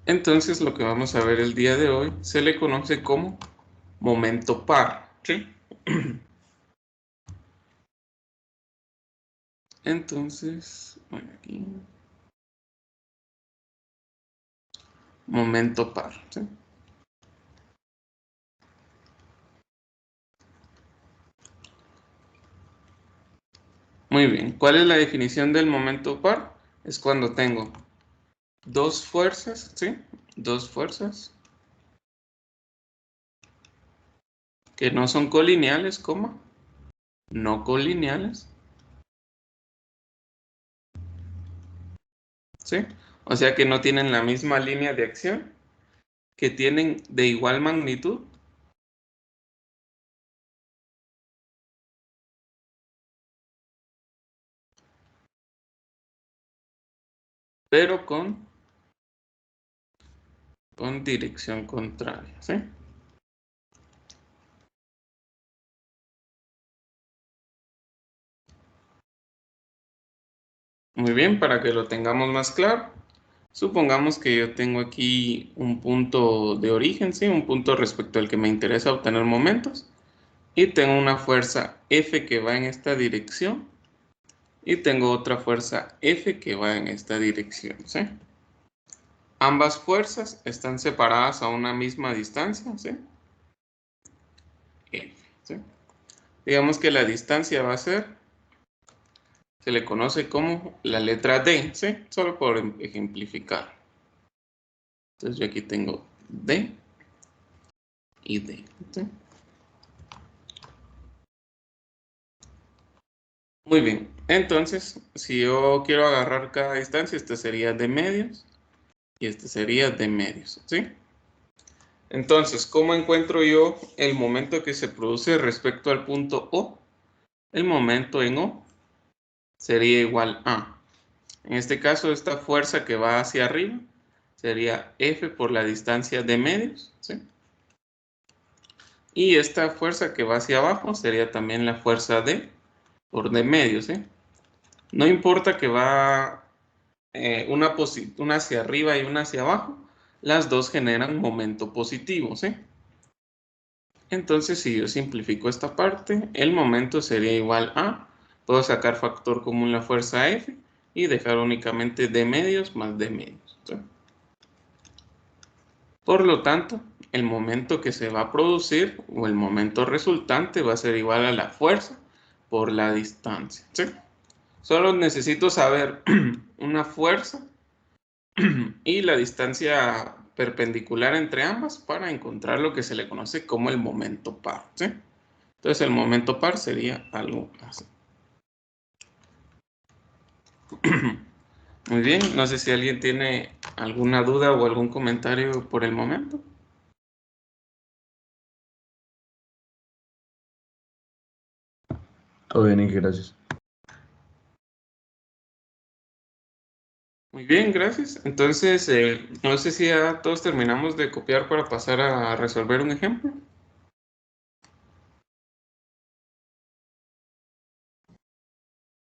Entonces lo que vamos a ver el día de hoy se le conoce como momento par, ¿sí? Entonces, bueno, aquí, momento par, ¿sí? Muy bien, ¿cuál es la definición del momento par? Es cuando tengo dos fuerzas, ¿sí? Dos fuerzas que no son colineales, coma, no colineales, ¿sí? O sea que no tienen la misma línea de acción, que tienen de igual magnitud, pero con dirección contraria, ¿sí? Muy bien, para que lo tengamos más claro, supongamos que yo tengo aquí un punto de origen, ¿sí? Un punto respecto al que me interesa obtener momentos, y tengo una fuerza F que va en esta dirección, y tengo otra fuerza F que va en esta dirección, ¿sí? Ambas fuerzas están separadas a una misma distancia, ¿sí? F, ¿sí? Digamos que la distancia va a ser, se le conoce como la letra D, ¿sí? Solo por ejemplificar. Entonces yo aquí tengo D y D, ¿sí? Muy bien, entonces si yo quiero agarrar cada distancia, este sería D medios y este sería D medios, ¿sí? Entonces, ¿cómo encuentro yo el momento que se produce respecto al punto O? El momento en O sería igual a, en este caso, esta fuerza que va hacia arriba sería F por la distancia de medios, ¿sí? Y esta fuerza que va hacia abajo sería también la fuerza D por D medios, ¿sí? No importa que va una hacia arriba y una hacia abajo, las dos generan momento positivo, ¿sí? Entonces, si yo simplifico esta parte, el momento sería igual a, puedo sacar factor común la fuerza F y dejar únicamente D medios más D medios, ¿sí? Por lo tanto, el momento que se va a producir o el momento resultante va a ser igual a la fuerza por la distancia, ¿sí? Solo necesito saber una fuerza y la distancia perpendicular entre ambas para encontrar lo que se le conoce como el momento par, ¿sí? Entonces el momento par sería algo así. Muy bien, no sé si alguien tiene alguna duda o algún comentario por el momento. Todo bien, Inge, gracias. Muy bien, gracias. Entonces, no sé si ya todos terminamos de copiar para pasar a resolver un ejemplo.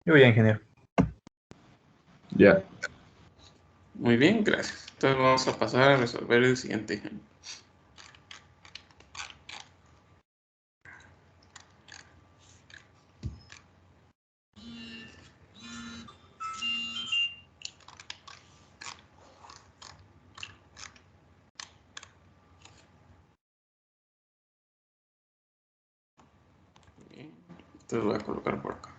Yo ya, ingeniero. Ya. Muy bien, gracias. Entonces vamos a pasar a resolver el siguiente ejemplo. Bien, entonces voy a colocar por acá.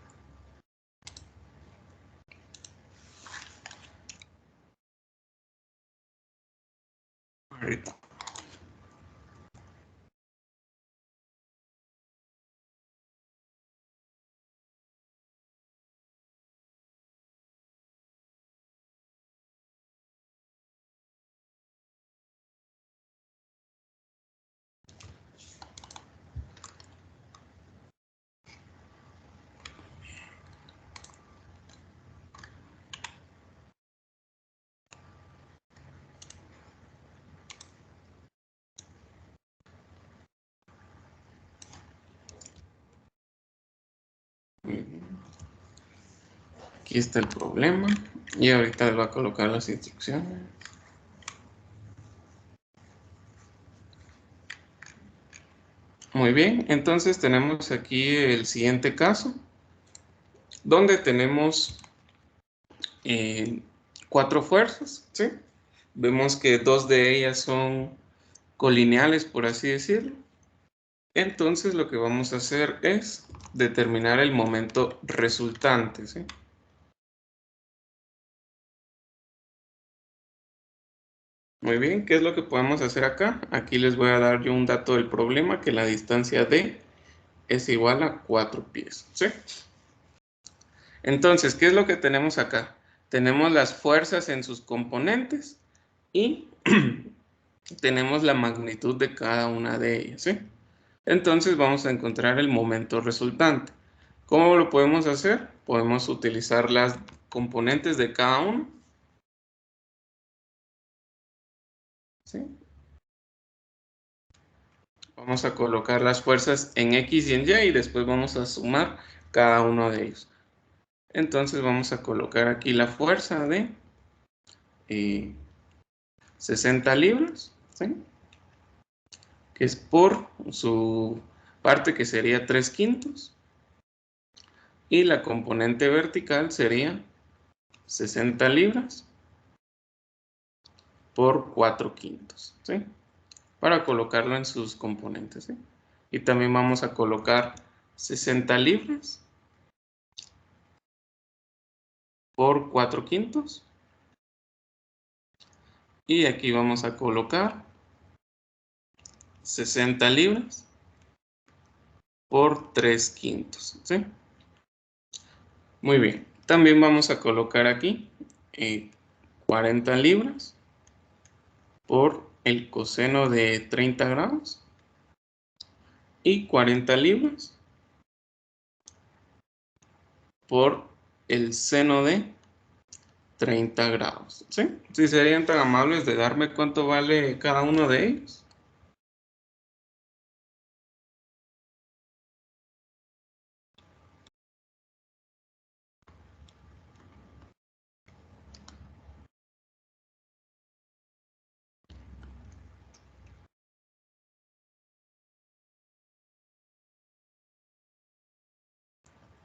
Ahorita. Muy bien. Aquí está el problema y ahorita les voy a colocar las instrucciones. Muy bien, entonces tenemos aquí el siguiente caso, donde tenemos 4 fuerzas, ¿sí? Vemos que 2 de ellas son colineales, por así decirlo. Entonces lo que vamos a hacer es determinar el momento resultante, ¿sí? Muy bien, ¿qué es lo que podemos hacer acá? Aquí les voy a dar yo un dato del problema, que la distancia D es igual a 4 pies, ¿sí? Entonces, ¿qué es lo que tenemos acá? Tenemos las fuerzas en sus componentes y tenemos la magnitud de cada una de ellas, ¿sí? Entonces vamos a encontrar el momento resultante. ¿Cómo lo podemos hacer? Podemos utilizar las componentes de cada uno, ¿sí? Vamos a colocar las fuerzas en X y en Y y después vamos a sumar cada uno de ellos. Entonces vamos a colocar aquí la fuerza de 60 libras, ¿sí? Que es por su parte, que sería 3/5, y la componente vertical sería 60 libras por 4/5, ¿sí? Para colocarlo en sus componentes, ¿sí? Y también vamos a colocar 60 libras por 4/5, y aquí vamos a colocar 60 libras por 3/5, ¿sí? Muy bien, también vamos a colocar aquí 40 libras por el coseno de 30 grados y 40 libras por el seno de 30 grados, ¿sí? Si serían tan amables de darme cuánto vale cada uno de ellos.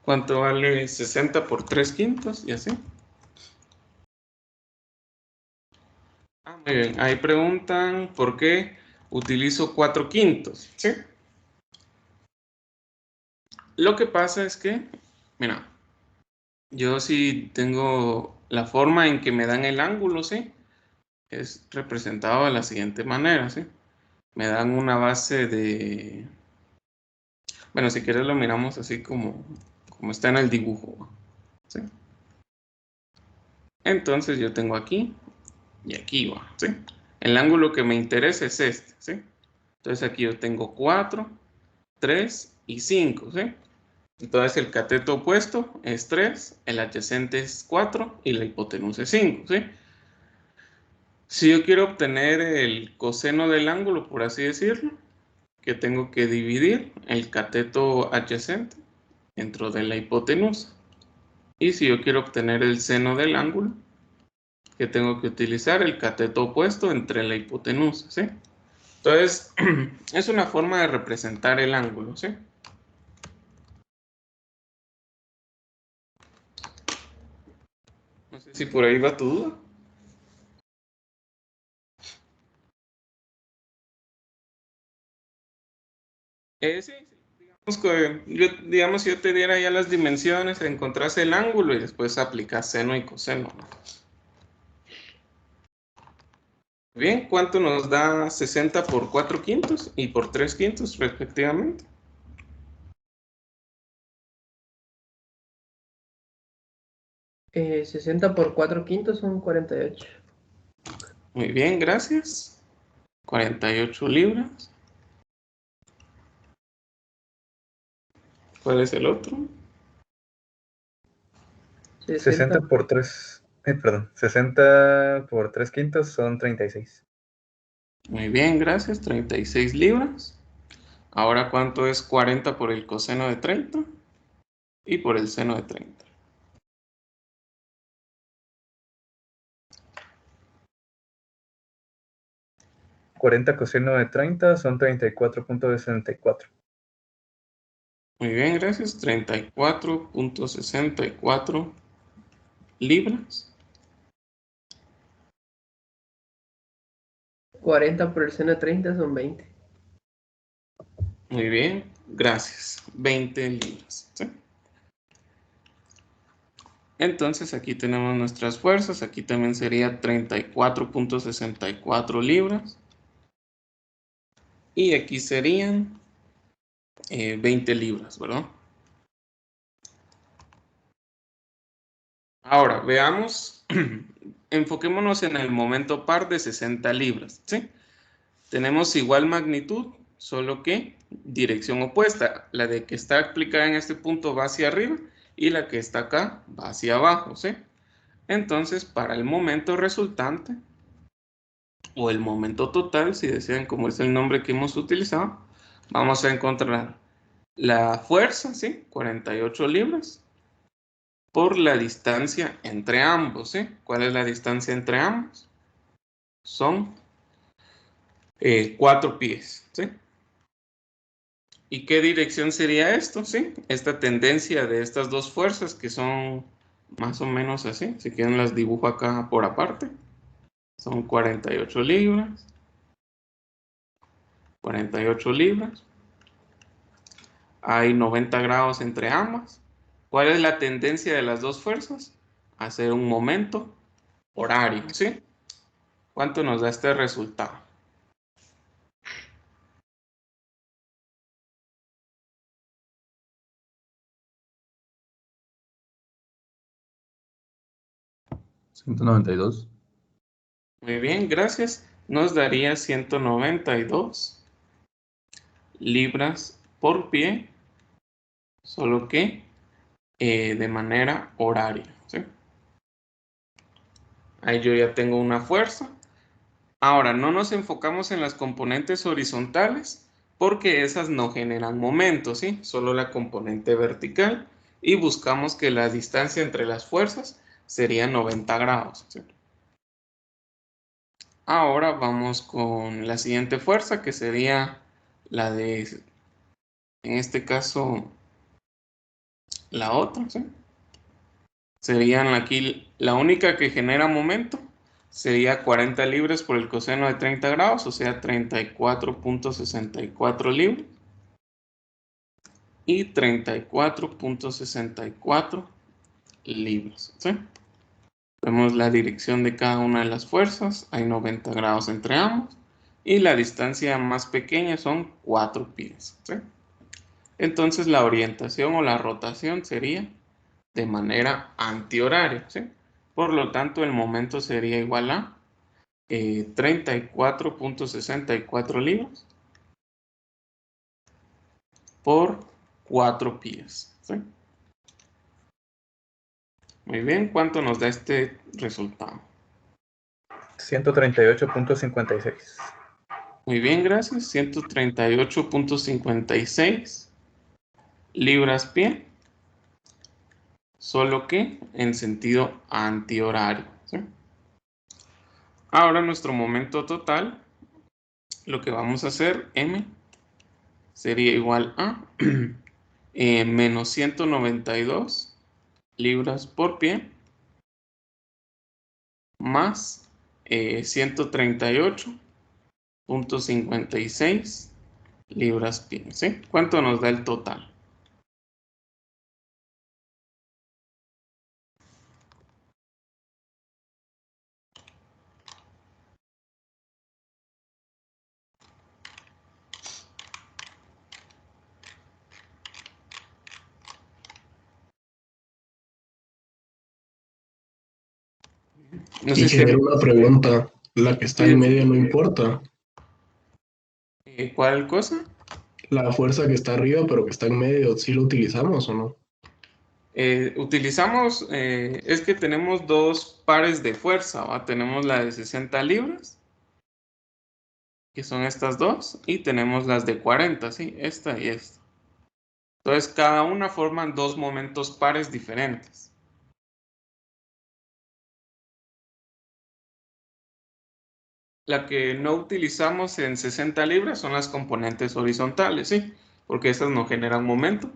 ¿Cuánto vale 60 por 3/5? Y así. Muy bien, ahí preguntan por qué utilizo 4/5, ¿sí? Lo que pasa es que, mira, yo sí tengo la forma en que me dan el ángulo, ¿sí? Es representado de la siguiente manera, ¿sí? Me dan una base de... Bueno, si quieres lo miramos así como está en el dibujo, ¿sí? Entonces yo tengo aquí y aquí va, ¿sí? El ángulo que me interesa es este, ¿sí? Entonces aquí yo tengo 4, 3 y 5, ¿sí? Entonces el cateto opuesto es 3, el adyacente es 4 y la hipotenusa es 5, ¿sí? Si yo quiero obtener el coseno del ángulo, por así decirlo, que tengo que dividir el cateto adyacente dentro de la hipotenusa. Y si yo quiero obtener el seno del ángulo, que tengo que utilizar el cateto opuesto entre la hipotenusa, ¿sí? Entonces, es una forma de representar el ángulo, ¿sí? No sé si por ahí va tu duda. Sí, digamos que digamos, si yo te diera ya las dimensiones, encontrás el ángulo y después aplicas seno y coseno, ¿no? Bien, ¿cuánto nos da 60 por 4/5 y por 3/5 respectivamente? 60 por 4/5 son 48. Muy bien, gracias. 48 libras. ¿Cuál es el otro? 60 60 por 3, perdón, 60 por 3/5 son 36. Muy bien, gracias. 36 libras. Ahora, ¿cuánto es 40 por el coseno de 30 y por el seno de 30? 40 coseno de 30 son 34.64. Muy bien, gracias. 34.64 libras. 40 por el seno de 30 son 20. Muy bien, gracias. 20 libras. ¿Sí? Entonces aquí tenemos nuestras fuerzas. Aquí también sería 34.64 libras. Y aquí serían 20 libras, ¿verdad? Ahora, veamos, enfoquémonos en el momento par de 60 libras, ¿sí? Tenemos igual magnitud, solo que dirección opuesta. La de que está aplicada en este punto va hacia arriba y la que está acá va hacia abajo, ¿sí? Entonces, para el momento resultante, o el momento total, si desean, como es el nombre que hemos utilizado, vamos a encontrar la fuerza, ¿sí? 48 libras por la distancia entre ambos, ¿sí? ¿Cuál es la distancia entre ambos? Son 4 pies, ¿sí? ¿Y qué dirección sería esto, sí? Esta tendencia de estas dos fuerzas que son más o menos así, si quieren las dibujo acá por aparte. Son 48 libras. 48 libras. Hay 90 grados entre ambas. ¿Cuál es la tendencia de las dos fuerzas? Hacer un momento horario, ¿sí? ¿Cuánto nos da este resultado? ¿192? Muy bien, gracias. Nos daría 192 libras por pie, solo que de manera horaria, ¿sí? Ahí yo ya tengo una fuerza. Ahora, no nos enfocamos en las componentes horizontales porque esas no generan momento, ¿sí? Solo la componente vertical, y buscamos que la distancia entre las fuerzas sería 90 grados, ¿sí? Ahora vamos con la siguiente fuerza, que sería la de, en este caso, la otra, ¿sí? Serían aquí la única que genera momento sería 40 libras por el coseno de 30 grados, o sea 34.64 libras y 34.64 libras, ¿sí? Vemos la dirección de cada una de las fuerzas, hay 90 grados entre ambos y la distancia más pequeña son 4 pies, ¿sí? Entonces la orientación o la rotación sería de manera antihoraria, ¿sí? Por lo tanto, el momento sería igual a 34.64 libras por 4 pies, ¿sí? Muy bien, ¿cuánto nos da este resultado? 138.56. Muy bien, gracias. 138.56 libras pie, solo que en sentido antihorario, ¿sí? Ahora nuestro momento total, lo que vamos a hacer, M, sería igual a menos 192 libras por pie más 138.56 libras pie, ¿sí? ¿Cuánto nos da el total? No sé si... Ingeniero, una pregunta. La que está en medio no importa. ¿Cuál cosa? La fuerza que está arriba, pero que está en medio, ¿sí lo utilizamos o no? Utilizamos, es que tenemos dos pares de fuerza, ¿va? Tenemos la de 60 libras, que son estas dos, y tenemos las de 40, ¿sí? Esta y esta. Entonces, cada una forman dos momentos pares diferentes. La que no utilizamos en 60 libras son las componentes horizontales, ¿sí? porque esas no generan momento.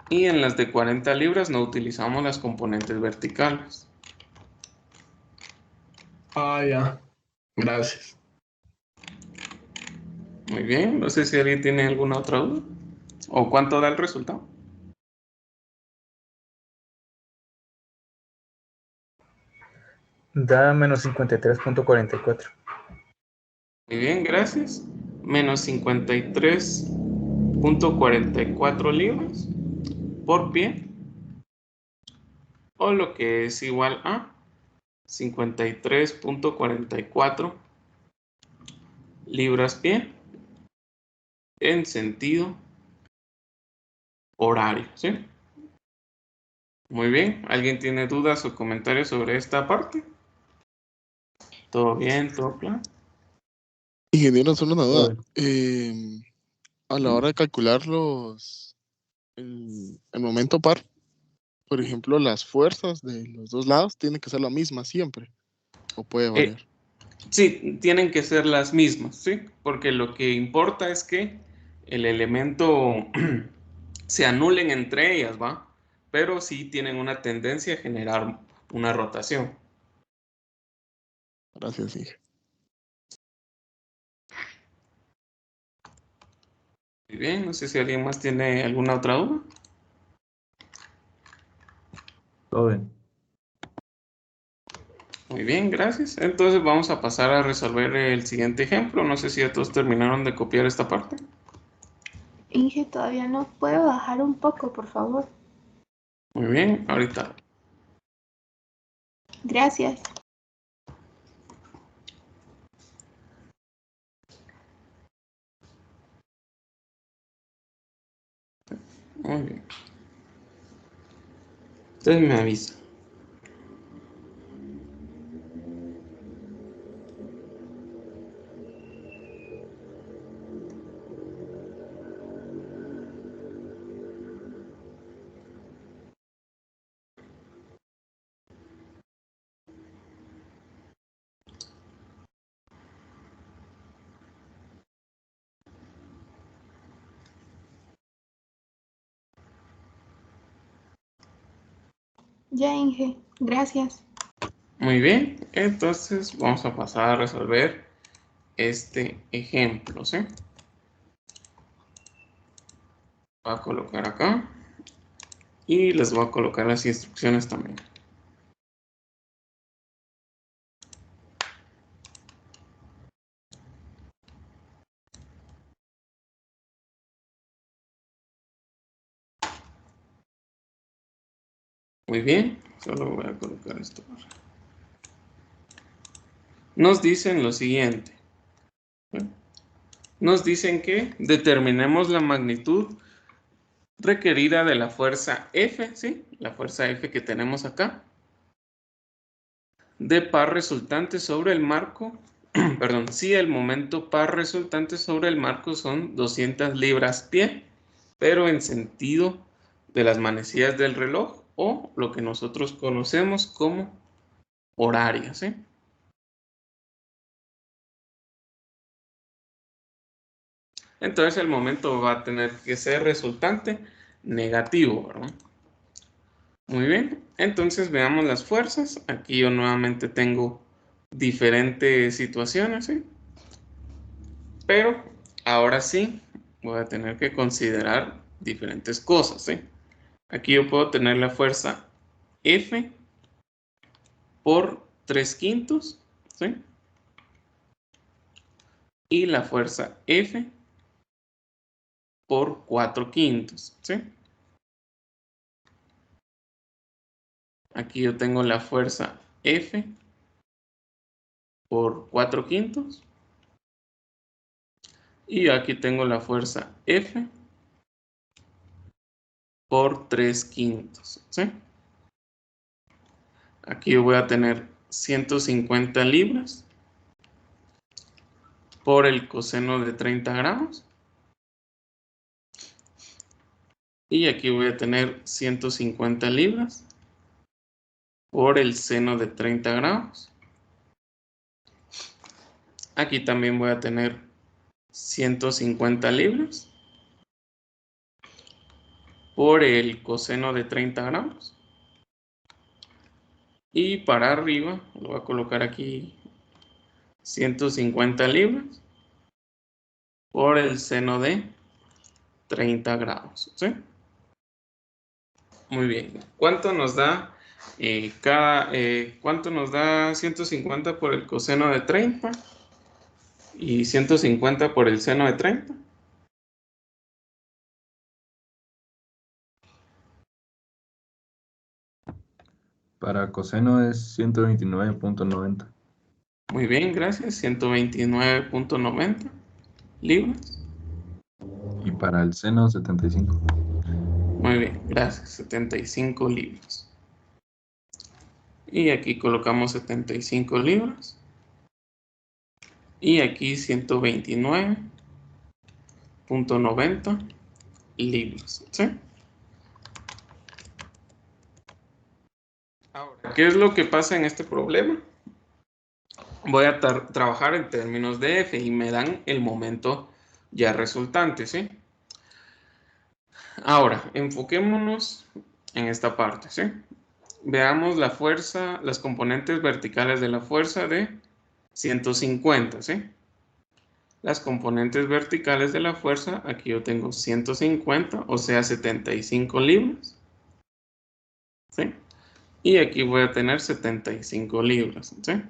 Y en las de 40 libras no utilizamos las componentes verticales. Ah, ya. Gracias. Muy bien, no sé si alguien tiene alguna otra duda. ¿O cuánto da el resultado? Da menos 53.44. Muy bien, gracias. Menos 53.44 libras por pie. O lo que es igual a 53.44 libras pie en sentido horario, ¿sí? Muy bien. ¿Alguien tiene dudas o comentarios sobre esta parte? ¿Todo bien? ¿Todo claro? Ingeniero, solo una duda. Todo A la hora de calcular el momento par, por ejemplo, las fuerzas de los dos lados tienen que ser la misma siempre, o puede Eh, variar. sí, tienen que ser las mismas, ¿sí? Porque lo que importa es que el elemento se anulen entre ellas, ¿va? Pero sí tienen una tendencia a generar una rotación. Gracias, Inge. Muy bien, no sé si alguien más tiene alguna otra duda. bien. Muy bien, gracias. Entonces vamos a pasar a resolver el siguiente ejemplo. No sé si ya todos terminaron de copiar esta parte. Inge, todavía no puedo bajar un poco, por favor. Muy bien, ahorita. Gracias. Muy bien. Entonces me avisa. Ya, Inge. Gracias. Muy bien, entonces vamos a pasar a resolver este ejemplo, ¿sí? Voy a colocar acá y les voy a colocar las instrucciones también. Muy bien, solo voy a colocar esto. Nos dicen lo siguiente. ¿Sí? Nos dicen que determinemos la magnitud requerida de la fuerza F, ¿sí? La fuerza F que tenemos acá, de par resultante sobre el marco, perdón, si el momento par resultante sobre el marco son 200 libras pie, pero en sentido de las manecillas del reloj o lo que nosotros conocemos como horario, ¿sí? Entonces el momento va a tener que ser resultante negativo, ¿verdad? Muy bien, entonces veamos las fuerzas. Aquí yo nuevamente tengo diferentes situaciones, ¿sí? Pero ahora sí voy a tener que considerar diferentes cosas, ¿sí? Aquí yo puedo tener la fuerza F por 3/5, ¿sí? Y la fuerza F por 4/5, ¿sí? Aquí yo tengo la fuerza F por 4/5 y aquí tengo la fuerza F por 3/5, ¿sí? Aquí yo voy a tener 150 libras por el coseno de 30 grados. Y aquí voy a tener 150 libras por el seno de 30 grados. Aquí también voy a tener 150 libras por el coseno de 30 grados. Y para arriba, lo voy a colocar aquí 150 libras por el seno de 30 grados. ¿Sí? Muy bien. ¿Cuánto nos da cuánto nos da 150 por el coseno de 30 y 150 por el seno de 30? Para coseno es 129.90. Muy bien, gracias. 129.90 libras. Y para el seno 75. Muy bien, gracias. 75 libras. Y aquí colocamos 75 libras. Y aquí 129.90 libras. ¿Sí? Ahora, ¿qué es lo que pasa en este problema? Voy a trabajar en términos de F y me dan el momento ya resultante, ¿sí? Ahora, enfoquémonos en esta parte, ¿sí? Veamos la fuerza, las componentes verticales de la fuerza de 150, ¿sí? Las componentes verticales de la fuerza, aquí yo tengo 150, o sea, 75 libras, ¿sí? Y aquí voy a tener 75 libras, ¿sí?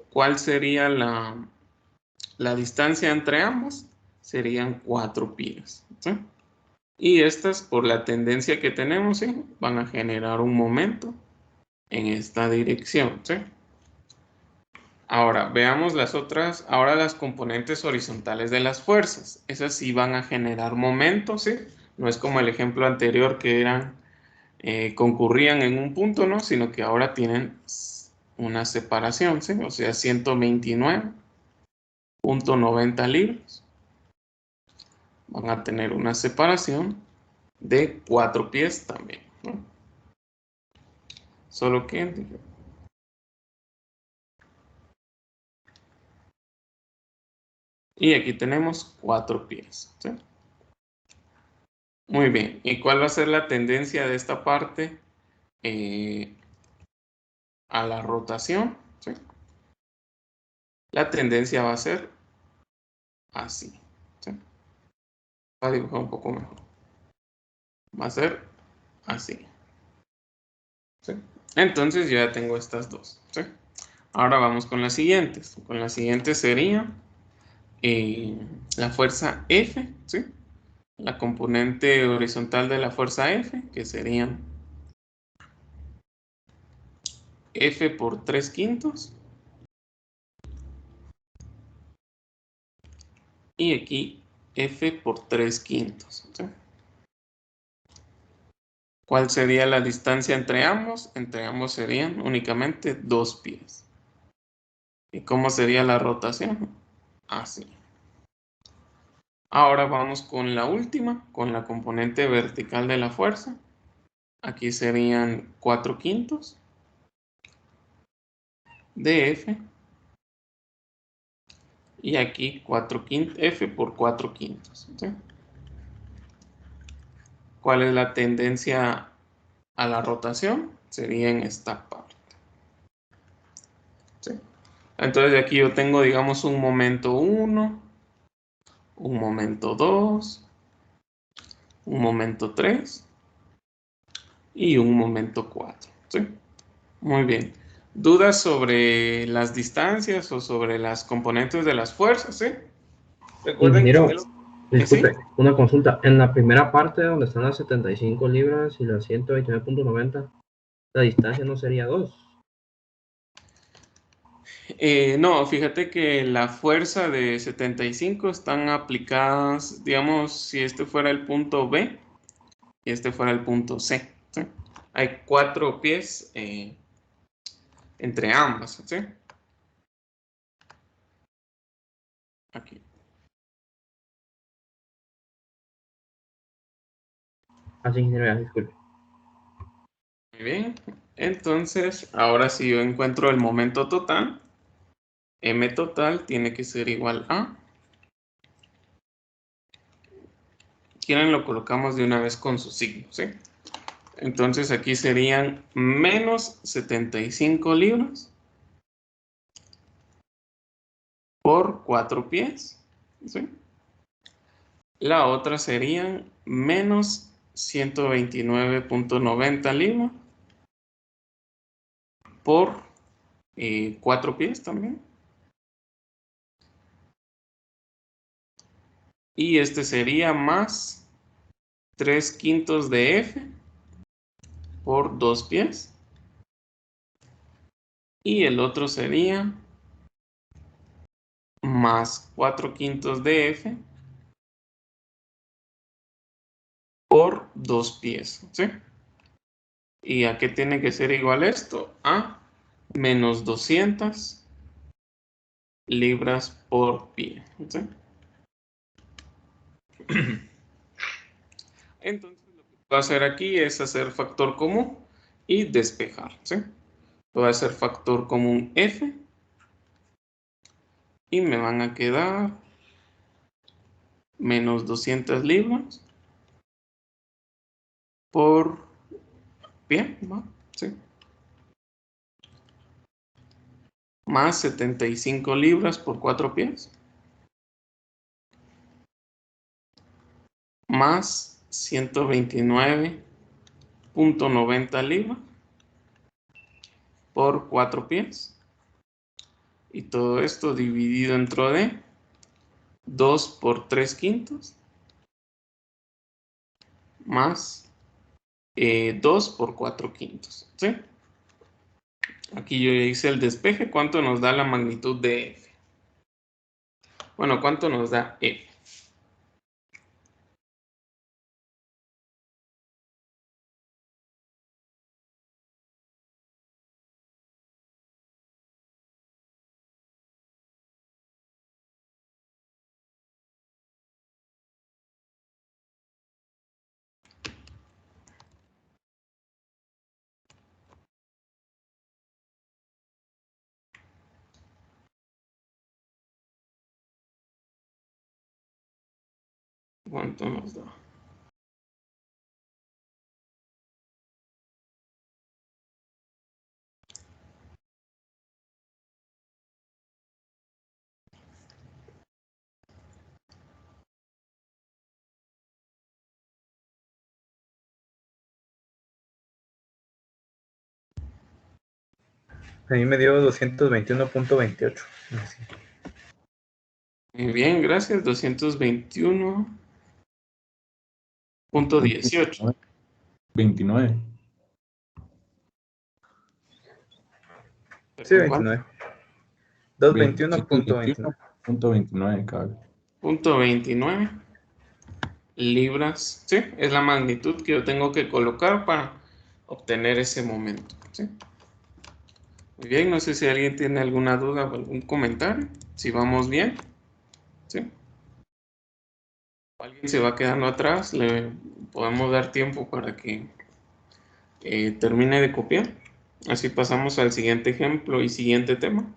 ¿Cuál sería la distancia entre ambos? Serían 4 pies, ¿sí? Y estas, por la tendencia que tenemos, ¿sí? Van a generar un momento en esta dirección, ¿sí? Ahora, veamos las otras, ahora las componentes horizontales de las fuerzas. Esas sí van a generar momento, ¿sí? No es como el ejemplo anterior que eran, concurrían en un punto, ¿no? Sino que ahora tienen una separación, ¿sí? O sea, 129.90 libras. Van a tener una separación de 4 pies también, ¿no? Solo que y aquí tenemos 4 pies, ¿sí? Muy bien. ¿Y cuál va a ser la tendencia de esta parte a la rotación? ¿Sí? La tendencia va a ser así, ¿sí? Voy a dibujar un poco mejor. Va a ser así, ¿sí? Entonces yo ya tengo estas dos, ¿sí? Ahora vamos con las siguientes. Con las siguientes sería la fuerza F, ¿sí? La componente horizontal de la fuerza F, que serían F por 3/5. Y aquí F por 3/5. ¿Sí? ¿Cuál sería la distancia entre ambos? Entre ambos serían únicamente 2 pies. ¿Y cómo sería la rotación? Así. Ahora vamos con la última, con la componente vertical de la fuerza. Aquí serían 4/5 de F. Y aquí 4/5, F por 4/5. ¿Sí? ¿Cuál es la tendencia a la rotación? Sería en esta parte. ¿Sí? Entonces de aquí yo tengo, digamos, un momento 1, un momento 2, un momento 3 y un momento 4. ¿Sí? Muy bien. ¿Dudas sobre las distancias o sobre las componentes de las fuerzas? ¿Sí? Recuerden Ingeniero, que... disculpe, ¿sí? una consulta. En la primera parte donde están las 75 libras y las 129.90, la distancia no sería 2. No, fíjate que la fuerza de 75 están aplicadas, digamos, si este fuera el punto B y este fuera el punto C. ¿Sí? Hay 4 pies entre ambas. ¿Sí? Aquí. Así, ingeniero, ya, disculpe. Muy bien. Entonces, ahora si yo encuentro el momento total, M total tiene que ser igual a quieren lo colocamos de una vez con su signo, ¿sí? Entonces aquí serían menos 75 libras por 4 pies, ¿sí? La otra serían menos 129.90 libras por 4 pies también. Y este sería más 3/5 de F por 2 pies. Y el otro sería más 4/5 de F por 2 pies, ¿sí? ¿Y a qué tiene que ser igual esto? A menos 200 libras por pie, ¿sí? Entonces lo que voy a hacer aquí es hacer factor común y despejar, ¿sí? Voy a hacer factor común F y me van a quedar menos 200 libras por pie, ¿va? ¿Sí? Más 75 libras por 4 pies. Más 129.90 libras por 4 pies. Y todo esto dividido dentro de 2 por 3/5 más 2 por 4/5, ¿sí? Aquí yo ya hice el despeje. ¿Cuánto nos da la magnitud de F? Bueno, ¿cuánto nos da F? ¿Cuánto nos da? A mí me dio 221.28. Muy bien, gracias. 221.18. 29. Sí, ¿Cuánto? 29. 221.29. 221.29, cabrón. Punto 29 libras, ¿sí? Es la magnitud que yo tengo que colocar para obtener ese momento, ¿sí? Muy bien, no sé si alguien tiene alguna duda o algún comentario, si vamos bien, ¿sí? Alguien se va quedando atrás, le podemos dar tiempo para que termine de copiar. Así pasamos al siguiente ejemplo y siguiente tema.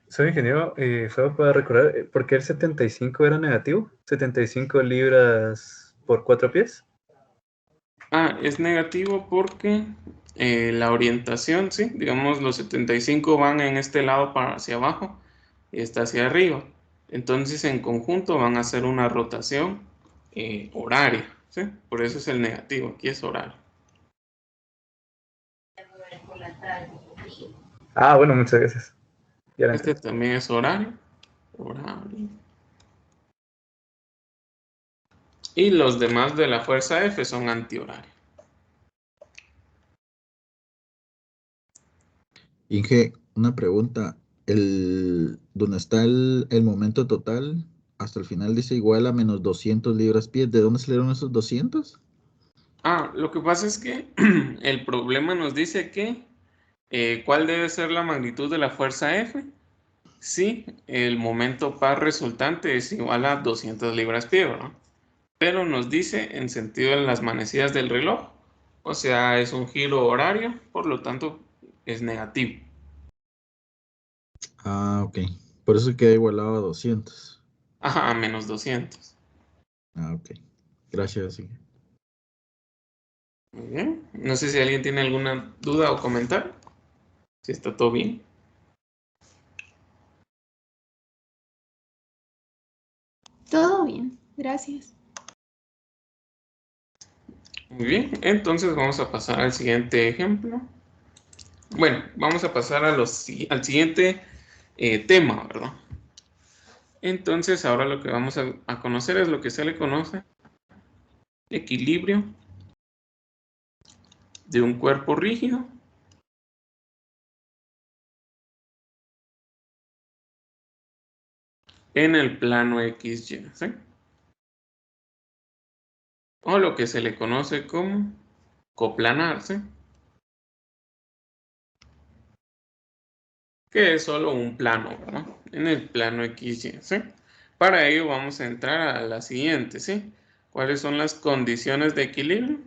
Soy ingeniero, solo para recordar, ¿por qué el 75 era negativo? 75 libras por 4 pies. Es negativo porque la orientación, ¿sí? Digamos, los 75 van en este lado para hacia abajo y está hacia arriba. Entonces, en conjunto van a hacer una rotación horaria, ¿sí? Por eso es el negativo, aquí es horario. Ah, bueno, muchas gracias. Ya la Este entendí. también es horario. Horario. Y los demás de la fuerza F son antihorario. Inge, una pregunta. Donde está el momento total, hasta el final dice igual a menos 200 libras-pies. ¿De dónde salieron esos 200? Lo que pasa es que el problema nos dice que ¿cuál debe ser la magnitud de la fuerza F? Si el momento par resultante es igual a 200 libras-pie, ¿verdad? Pero nos dice en sentido de las manecillas del reloj, o sea, es un giro horario, por lo tanto es negativo. Ah, ok. Por eso queda igualado a 200. Ajá, a menos 200. Ah, ok. Gracias. Sí. Muy bien. No sé si alguien tiene alguna duda o comentario. Si está todo bien. Todo bien, gracias. Muy bien. Entonces vamos a pasar al siguiente ejemplo. Bueno, vamos a pasar al siguiente tema, ¿verdad? Entonces ahora lo que vamos a conocer es lo que se le conoce equilibrio de un cuerpo rígido en el plano XY, ¿sí? O lo que se le conoce como coplanar, ¿sí? Que es solo un plano, ¿verdad? En el plano XY, ¿sí? Para ello vamos a entrar a la siguiente, ¿sí? ¿Cuáles son las condiciones de equilibrio?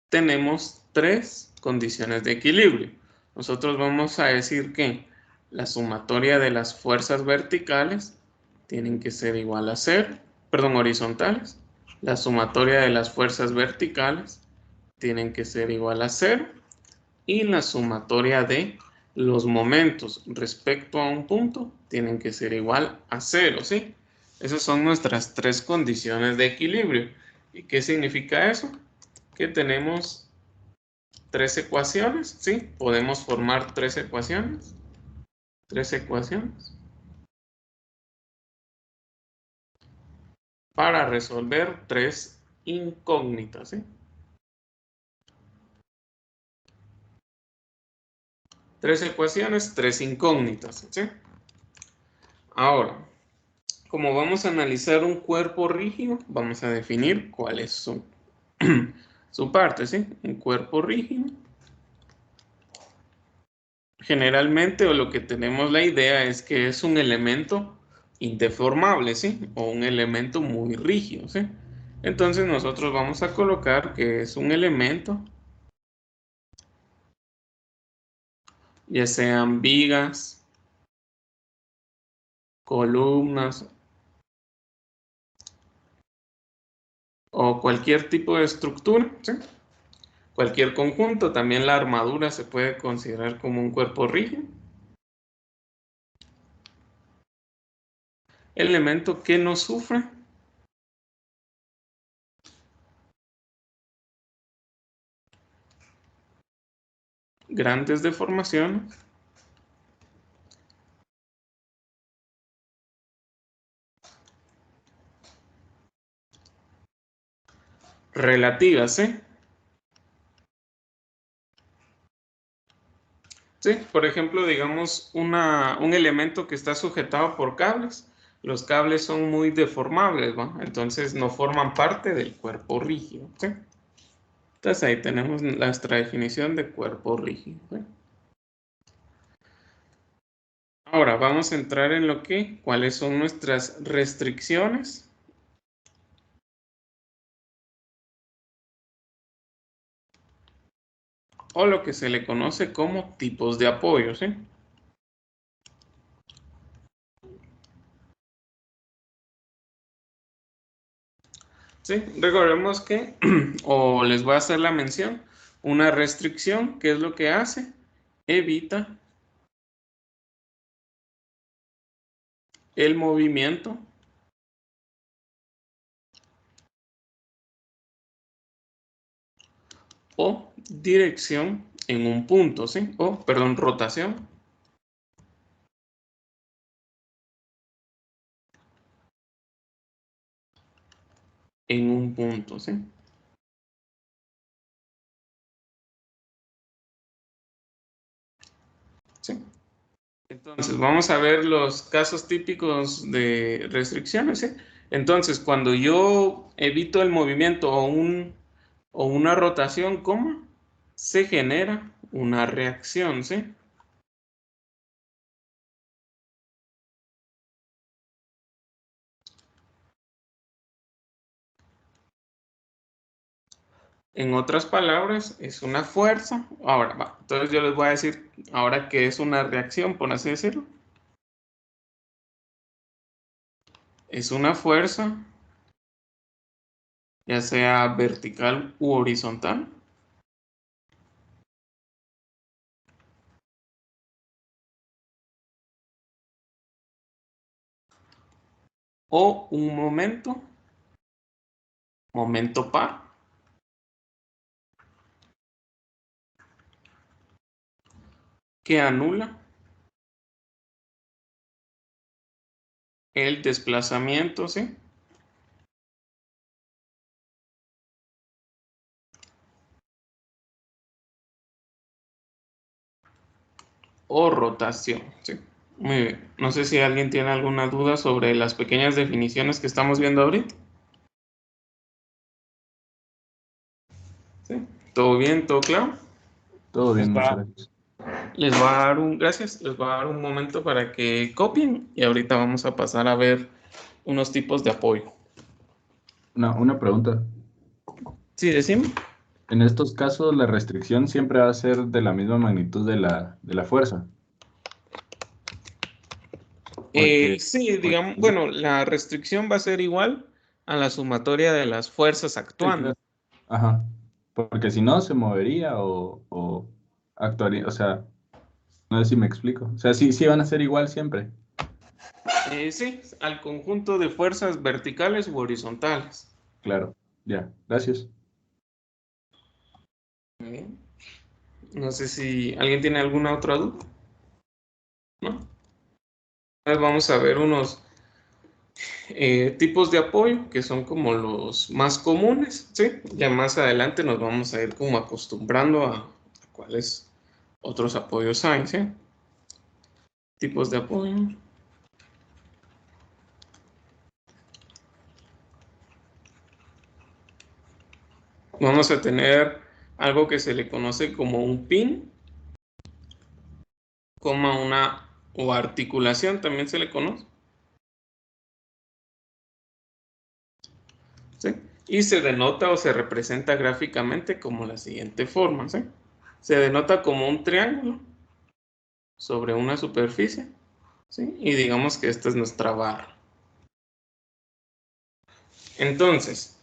Tenemos tres condiciones de equilibrio. Nosotros vamos a decir que la sumatoria de las fuerzas verticales tienen que ser igual a cero, perdón, horizontales. La sumatoria de las fuerzas verticales tienen que ser igual a cero y la sumatoria de los momentos respecto a un punto tienen que ser igual a cero, ¿sí? Esas son nuestras tres condiciones de equilibrio. ¿Y qué significa eso? Que tenemos tres ecuaciones, ¿sí? Podemos formar tres ecuaciones. Tres ecuaciones para resolver tres incógnitas, ¿sí? Tres ecuaciones, tres incógnitas, ¿sí? Ahora, como vamos a analizar un cuerpo rígido, vamos a definir cuál es su parte, ¿sí? Un cuerpo rígido. Generalmente, o lo que tenemos la idea es que es un elemento indeformable, ¿sí? O un elemento muy rígido, ¿sí? Entonces nosotros vamos a colocar que es un elemento, ya sean vigas, columnas o cualquier tipo de estructura, ¿sí? Cualquier conjunto, también la armadura se puede considerar como un cuerpo rígido. El elemento que no sufre grandes deformaciones relativas, ¿sí? Sí, por ejemplo, digamos un elemento que está sujetado por cables. Los cables son muy deformables, ¿va? Entonces no forman parte del cuerpo rígido, ¿sí? Entonces ahí tenemos nuestra definición de cuerpo rígido, ¿sí? Ahora vamos a entrar en cuáles son nuestras restricciones o lo que se le conoce como tipos de apoyo, ¿sí? Sí, recordemos que, o les voy a hacer la mención, una restricción, ¿qué es lo que hace? Evita el movimiento o dirección en un punto, ¿sí? O, perdón, rotación en un punto, ¿sí? ¿Sí? Entonces, vamos a ver los casos típicos de restricciones, ¿sí? Entonces, cuando yo evito el movimiento o una rotación, ¿cómo? Se genera una reacción, ¿sí? En otras palabras, es una fuerza. Ahora, va. Entonces yo les voy a decir ahora que es una reacción, por así decirlo. Es una fuerza, ya sea vertical u horizontal. O un momento par. Que anula el desplazamiento, ¿sí? O rotación, ¿sí? Muy bien. No sé si alguien tiene alguna duda sobre las pequeñas definiciones que estamos viendo ahorita. ¿Sí? ¿Todo bien? ¿Todo claro? Todo bien, Les muchas va- gracias. Les voy a dar gracias, les voy a dar un momento para que copien y ahorita vamos a pasar a ver unos tipos de apoyo. Una pregunta. Sí, decime. En estos casos, la restricción siempre va a ser de la misma magnitud de la fuerza. Porque, Sí, digamos, bueno, la restricción va a ser igual a la sumatoria de las fuerzas sí, actuando. claro. Ajá. Porque si no, se movería o actuaría. O sea, no sé si me explico. O sea, sí van a ser igual siempre. Sí, al conjunto de fuerzas verticales u horizontales. Claro. Ya. Gracias. Bien. No sé si alguien tiene alguna otra duda. ¿No? Entonces vamos a ver unos tipos de apoyo que son como los más comunes, ¿sí? Ya más adelante nos vamos a ir como acostumbrando a cuáles otros apoyos hay, ¿sí? Tipos de apoyo. Vamos a tener algo que se le conoce como un pin, como una o articulación también se le conoce, ¿sí? Y se denota o se representa gráficamente como la siguiente forma, ¿sí? Se denota como un triángulo sobre una superficie, ¿sí? Y digamos que esta es nuestra barra. Entonces,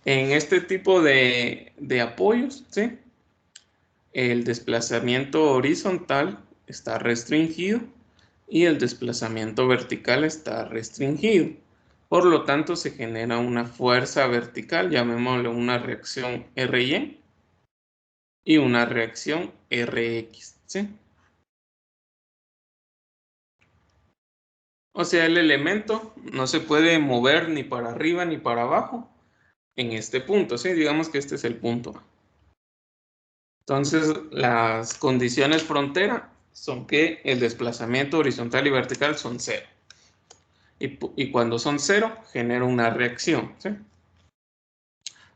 en este tipo de apoyos, ¿sí? El desplazamiento horizontal está restringido y el desplazamiento vertical está restringido. Por lo tanto, se genera una fuerza vertical, llamémosle una reacción RY, y una reacción RX, ¿sí? O sea, el elemento no se puede mover ni para arriba ni para abajo en este punto, ¿sí? Digamos que este es el punto A. Entonces, las condiciones frontera son que el desplazamiento horizontal y vertical son cero. Y cuando son cero, genera una reacción, ¿sí?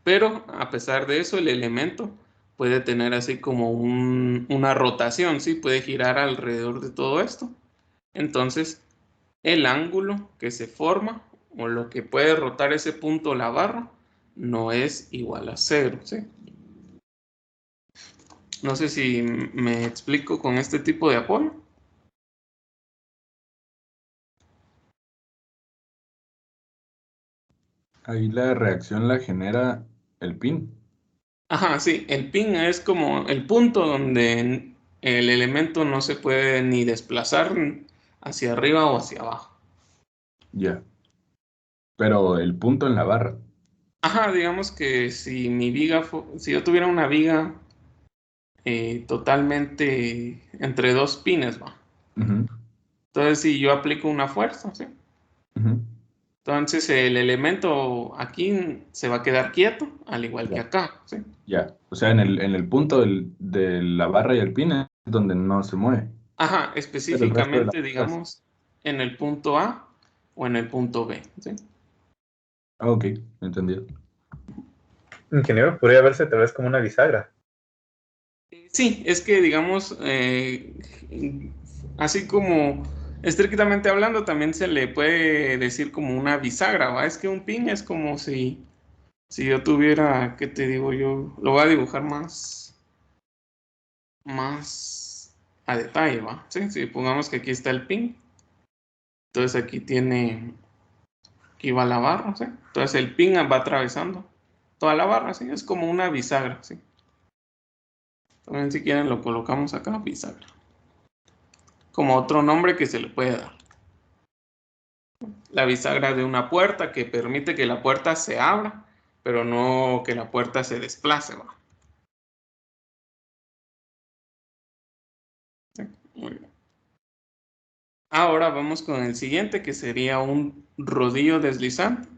Pero a pesar de eso, el elemento puede tener así como una rotación, ¿sí? Puede girar alrededor de todo esto. Entonces, el ángulo que se forma o lo que puede rotar ese punto la barra no es igual a cero, ¿sí? No sé si me explico con este tipo de apoyo. Ahí la reacción la genera el pin. Ajá, sí, el pin es como el punto donde el elemento no se puede ni desplazar hacia arriba o hacia abajo. Ya. Pero el punto en la barra. Ajá, digamos que si mi viga, si yo tuviera una viga totalmente entre dos pines, va. Ujú, Entonces, si yo aplico una fuerza, ¿sí? ujú. Entonces el elemento aquí se va a quedar quieto, al igual que Ya. acá, ¿sí? Ya. O sea, en el punto de la barra y el pin es donde no se mueve. Ajá, Pero el resto de la específicamente, barra sí. digamos, en el punto A o en el punto B, ¿sí? Ah, ok, entendido. Ingeniero, podría verse tal vez como una bisagra. Sí, es que digamos, así como estrictamente hablando, también se le puede decir como una bisagra, ¿va? Es que un pin es como si Si yo tuviera, ¿qué te digo yo? Lo voy a dibujar más a detalle, ¿va? ¿Sí? Si pongamos que aquí está el pin, entonces aquí va la barra, ¿sí? Entonces el pin va atravesando toda la barra, ¿sí? Es como una bisagra, ¿sí? También si quieren lo colocamos acá, bisagra. Como otro nombre que se le puede dar. La bisagra de una puerta que permite que la puerta se abra, pero no que la puerta se desplace, ¿va? ¿Sí? Muy bien. Ahora vamos con el siguiente, que sería un rodillo deslizante.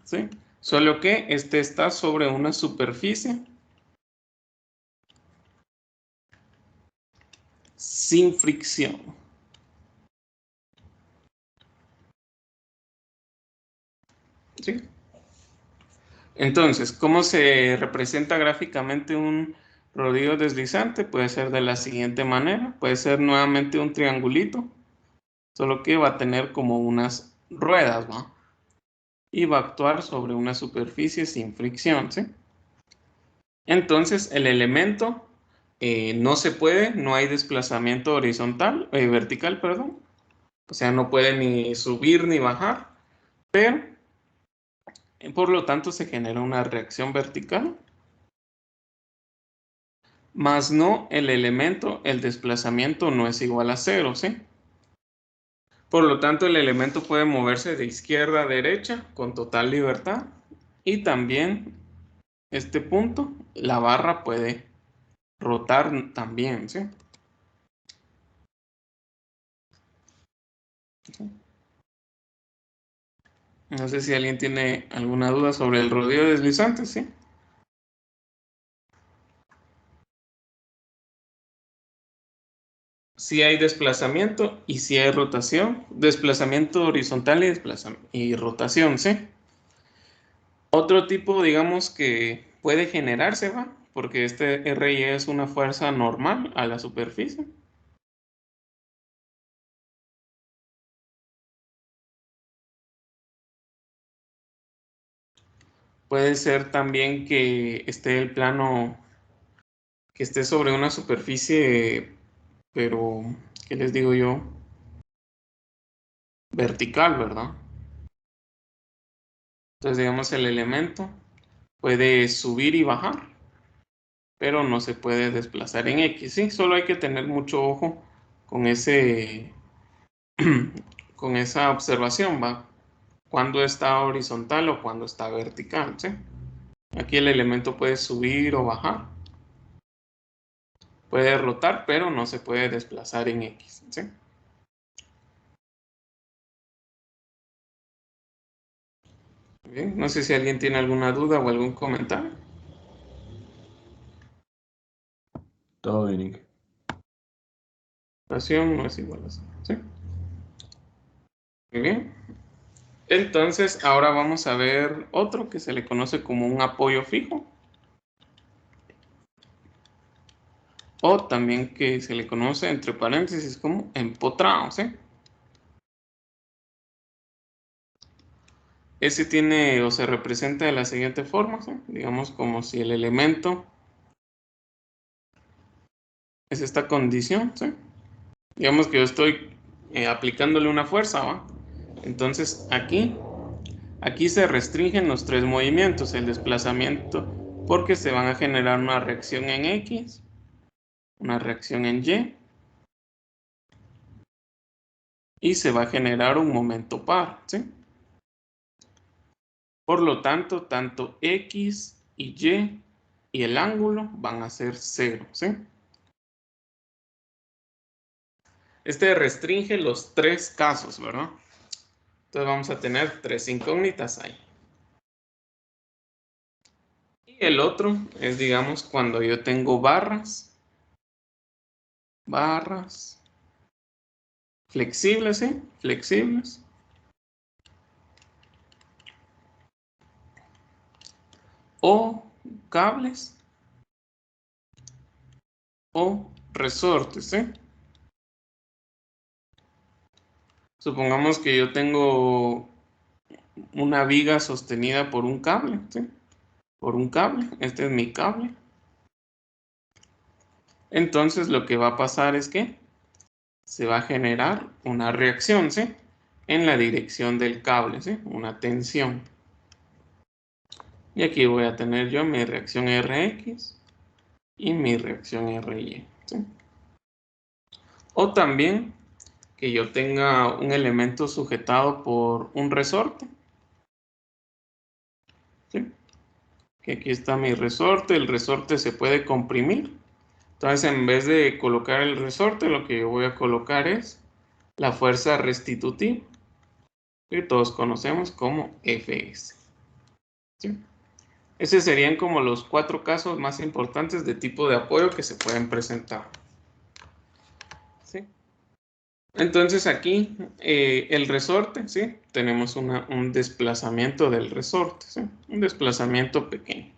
¿Sí? Solo que este está sobre una superficie sin fricción. ¿Sí? Entonces, ¿cómo se representa gráficamente un rodillo deslizante? Puede ser de la siguiente manera. Puede ser nuevamente un triangulito, solo que va a tener como unas ruedas, ¿no? Y va a actuar sobre una superficie sin fricción, ¿sí? Entonces, el elemento no se puede, no hay desplazamiento vertical, perdón. O sea, no puede ni subir ni bajar, pero por lo tanto se genera una reacción vertical, más no el elemento, el desplazamiento no es igual a 0, ¿sí? Por lo tanto, el elemento puede moverse de izquierda a derecha con total libertad, y también este punto, la barra puede rotar también, ¿sí? No sé si alguien tiene alguna duda sobre el rodillo deslizante, ¿sí? Sí hay desplazamiento y sí hay rotación, desplazamiento horizontal y rotación, ¿sí? Otro tipo, digamos, que puede generarse, ¿va? Porque este RI es una fuerza normal a la superficie. Puede ser también que esté el plano, que esté sobre una superficie, pero, ¿qué les digo yo? Vertical, ¿verdad? Entonces, digamos, el elemento puede subir y bajar, pero no se puede desplazar en X, ¿sí? Solo hay que tener mucho ojo con con esa observación, ¿va? Cuando está horizontal o cuando está vertical, ¿sí? Aquí el elemento puede subir o bajar, puede rotar, pero no se puede desplazar en X, ¿sí? Bien, no sé si alguien tiene alguna duda o algún comentario. Todo bien, Nick. Rotación no es igual a 0, ¿sí? Muy bien. Entonces, ahora vamos a ver otro que se le conoce como un apoyo fijo, o también que se le conoce entre paréntesis como empotrado, ¿sí? Ese tiene o se representa de la siguiente forma, ¿sí? Digamos como si el elemento es esta condición, ¿sí? Digamos que yo estoy aplicándole una fuerza, ¿va? Entonces aquí se restringen los tres movimientos, el desplazamiento, porque se van a generar una reacción en X, una reacción en Y se va a generar un momento par, ¿sí? Por lo tanto, tanto X y el ángulo van a ser 0, ¿sí? Este restringe los tres casos, ¿verdad? Entonces vamos a tener tres incógnitas ahí. Y el otro es, digamos, cuando yo tengo barras flexibles, ¿sí? Flexibles. O cables o resortes, ¿sí? Supongamos que yo tengo una viga sostenida por un cable, ¿sí? Por un cable, este es mi cable. Entonces lo que va a pasar es que se va a generar una reacción, ¿sí? En la dirección del cable, ¿sí? Una tensión. Y aquí voy a tener yo mi reacción Rx y mi reacción Ry, ¿sí? O también que yo tenga un elemento sujetado por un resorte, ¿sí? Que aquí está mi resorte, el resorte se puede comprimir. Entonces, en vez de colocar el resorte, lo que yo voy a colocar es la fuerza restitutiva, que todos conocemos como Fs, ¿sí? Esos serían como los 4 casos más importantes de tipo de apoyo que se pueden presentar, ¿sí? Entonces aquí el resorte, ¿sí? Tenemos un desplazamiento del resorte, ¿sí? Un desplazamiento pequeño,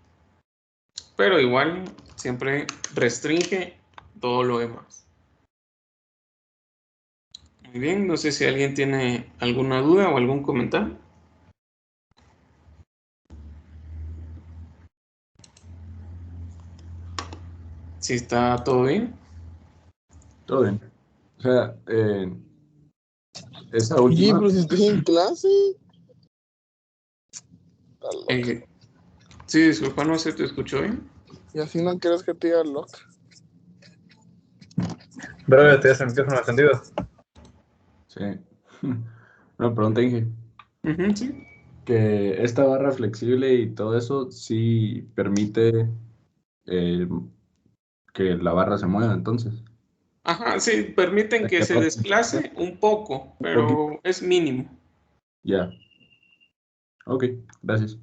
pero igual siempre restringe todo lo demás. Muy bien, no sé si alguien tiene alguna duda o algún comentario. Si está todo bien. Todo bien. O sea, esa Oye, última, pero si estoy en clase. Está loca. Sí, disculpa, no se te escuchó bien. Y así no quieres que te diga loca. Bro, ¿tienes el micrófono encendido? sí. Una pregunta, Inge. Ujú, sí. Que esta barra flexible y todo eso sí permite eh, que la barra se mueva, entonces. Ajá, sí, permiten que Que se rote desplace un poco, un poquito. pero es mínimo. Ya. Ok, gracias.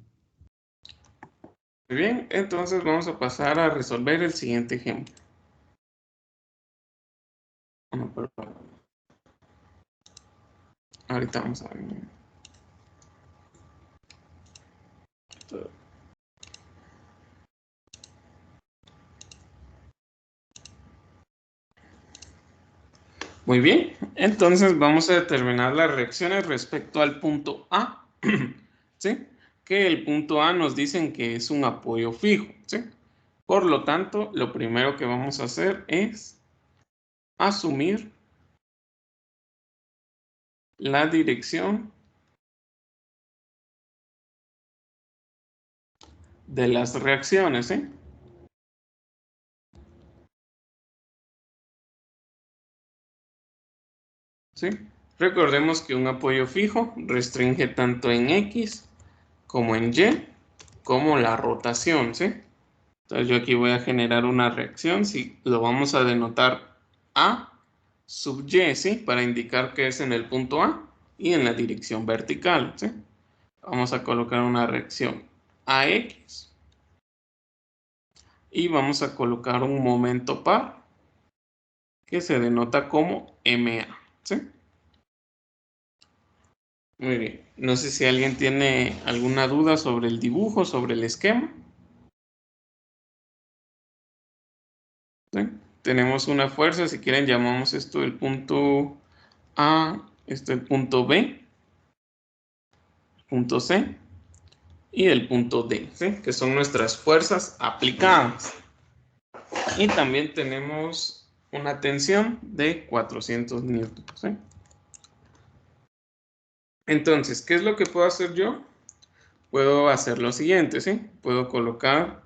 Muy bien, entonces vamos a pasar a resolver el siguiente ejemplo. No, perdón. Ahorita vamos a ver. Muy bien, entonces vamos a determinar las reacciones respecto al punto A, ¿sí? Que el punto A nos dicen que es un apoyo fijo, ¿sí? Por lo tanto, lo primero que vamos a hacer es asumir la dirección de las reacciones, ¿sí? ¿Sí? Recordemos que un apoyo fijo restringe tanto en X como en Y, como la rotación, ¿sí? Entonces yo aquí voy a generar una reacción, si lo vamos a denotar A sub Y, ¿sí? Para indicar que es en el punto A y en la dirección vertical, ¿sí? Vamos a colocar una reacción AX y vamos a colocar un momento par que se denota como MA, ¿sí? Muy bien. No sé si alguien tiene alguna duda sobre el dibujo, sobre el esquema. ¿Sí? Tenemos una fuerza, si quieren llamamos esto el punto A, esto el punto B, punto C y el punto D, ¿sí? Que son nuestras fuerzas aplicadas. Y también tenemos una tensión de 400 newtons, ¿sí? Entonces, ¿qué es lo que puedo hacer yo? Puedo hacer lo siguiente, ¿sí? Puedo colocar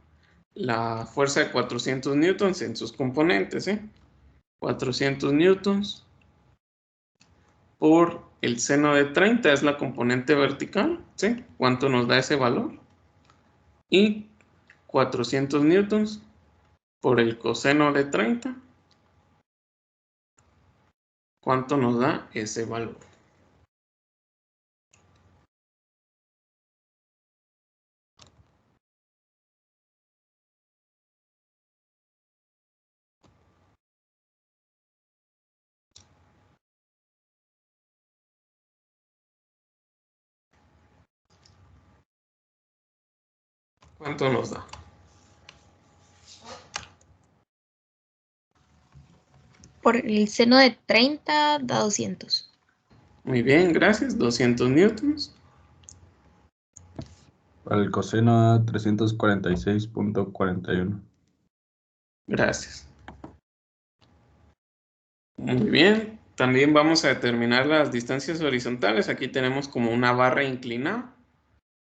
la fuerza de 400 newtons en sus componentes, ¿sí? 400 newtons por el seno de 30 es la componente vertical, ¿sí? ¿Cuánto nos da ese valor? Y 400 newtons por el coseno de 30, ¿cuánto nos da ese valor? ¿Cuánto nos da? Por el seno de 30 da 200. Muy bien, gracias. 200 newtons. Para el coseno a 346.41. Gracias. Muy bien. También vamos a determinar las distancias horizontales. Aquí tenemos como una barra inclinada.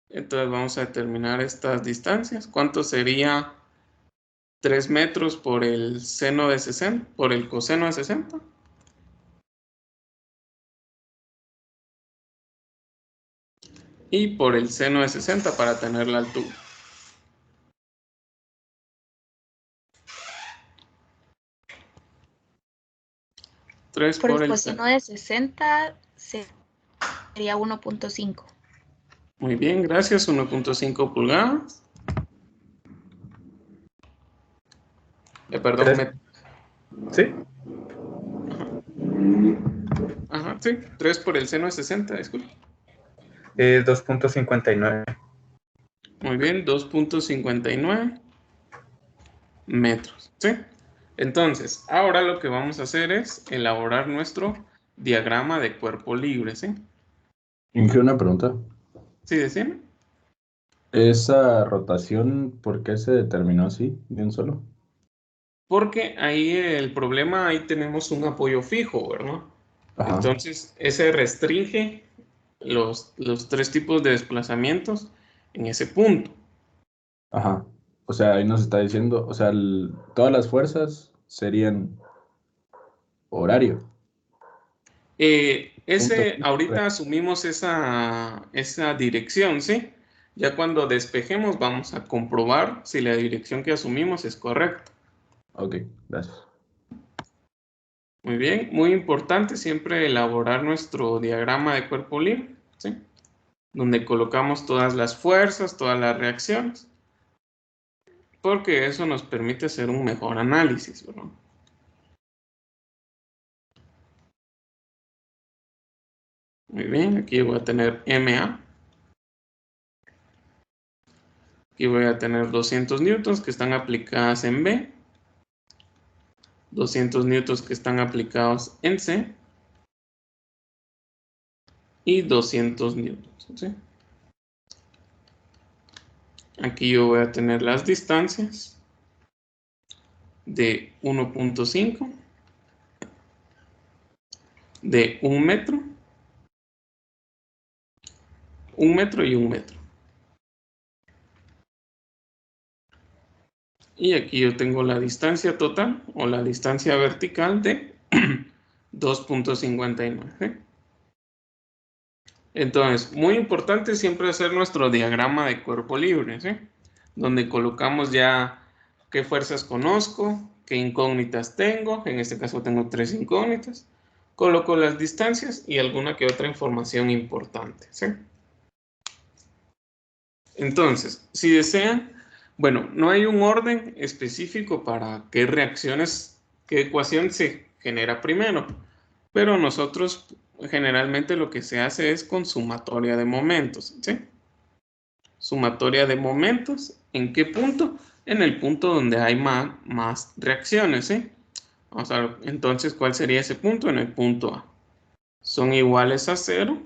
Entonces vamos a determinar estas distancias. ¿Cuánto sería 3 metros por el seno de 60? Por el coseno de 60. Y por el seno de 60 para tener la altura. Tres Por por el el coseno de 60 sería 1.5. Muy bien, gracias. 1.5 pulgadas. Perdón, ¿Sí? Ajá, sí. 3 por el seno de 60, disculpe. 2.59. Muy bien, 2.59 metros, ¿sí? Entonces, ahora lo que vamos a hacer es elaborar nuestro diagrama de cuerpo libre, ¿sí? Inge, una pregunta. ¿Sí, decime? ¿Esa rotación por qué se determinó así, de un solo? Porque ahí el problema, ahí tenemos un apoyo fijo, ¿verdad? Ajá. Entonces, ese restringe los 3 tipos de desplazamientos en ese punto. Ajá. O sea, ahí nos está diciendo, o sea, todas las fuerzas serían horario. Punto. Ahorita asumimos esa dirección, ¿sí? Ya cuando despejemos vamos a comprobar si la dirección que asumimos es correcta. Ok, gracias. Muy bien, muy importante siempre elaborar nuestro diagrama de cuerpo libre, ¿sí? Donde colocamos todas las fuerzas, todas las reacciones, porque eso nos permite hacer un mejor análisis, ¿verdad? Muy bien, aquí voy a tener MA. Aquí voy a tener 200 newtons que están aplicadas en B. 200 newtons que están aplicados en C. Y 200 newtons, ¿sí? Aquí yo voy a tener las distancias de 1.5, de 1 metro, 1 metro y 1 metro. Y aquí yo tengo la distancia total o la distancia vertical de 2.59. Entonces, muy importante siempre hacer nuestro diagrama de cuerpo libre, ¿sí? Donde colocamos ya qué fuerzas conozco, qué incógnitas tengo. En este caso tengo 3 incógnitas. Coloco las distancias y alguna que otra información importante, ¿sí? Entonces, si desean, bueno, no hay un orden específico para qué reacciones, qué ecuación se genera primero, pero nosotros generalmente lo que se hace es con sumatoria de momentos, ¿sí? Sumatoria de momentos, ¿en qué punto? En el punto donde hay más reacciones, ¿sí? Vamos a ver, entonces, ¿cuál sería ese punto? En el punto A. Son iguales a 0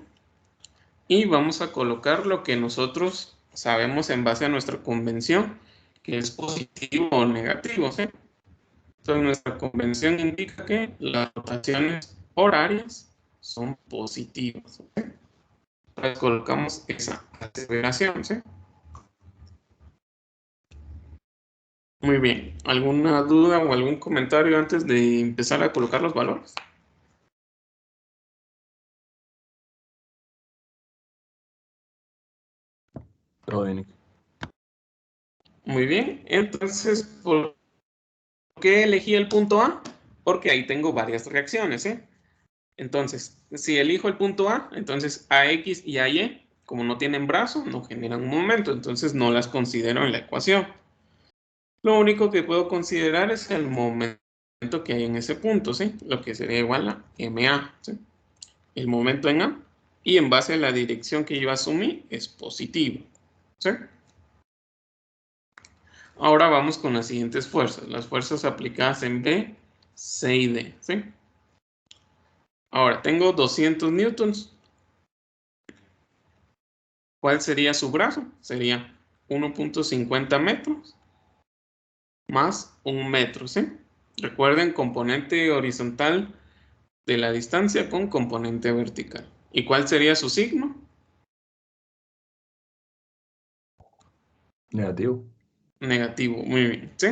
y vamos a colocar lo que nosotros sabemos en base a nuestra convención, que es positivo o negativo, ¿sí? Entonces, nuestra convención indica que las rotaciones horarias son positivas, ¿sí? Entonces, colocamos esa aseveración, ¿sí? Muy bien. ¿Alguna duda o algún comentario antes de empezar a colocar los valores? Todo bien. Muy bien. Entonces, ¿por qué elegí el punto A? Porque ahí tengo varias reacciones, ¿sí? Entonces, si elijo el punto A, entonces AX y AY, como no tienen brazo, no generan un momento, entonces no las considero en la ecuación. Lo único que puedo considerar es el momento que hay en ese punto, ¿sí? Lo que sería igual a MA, ¿sí? El momento en A, y en base a la dirección que yo asumí, es positivo, ¿sí? Ahora vamos con las siguientes fuerzas, las fuerzas aplicadas en B, C y D, ¿sí? Ahora, tengo 200 newtons. ¿Cuál sería su brazo? Sería 1.50 metros más 1 metro, ¿sí? Recuerden, componente horizontal de la distancia con componente vertical. ¿Y cuál sería su signo? Negativo. Negativo, muy bien, ¿sí?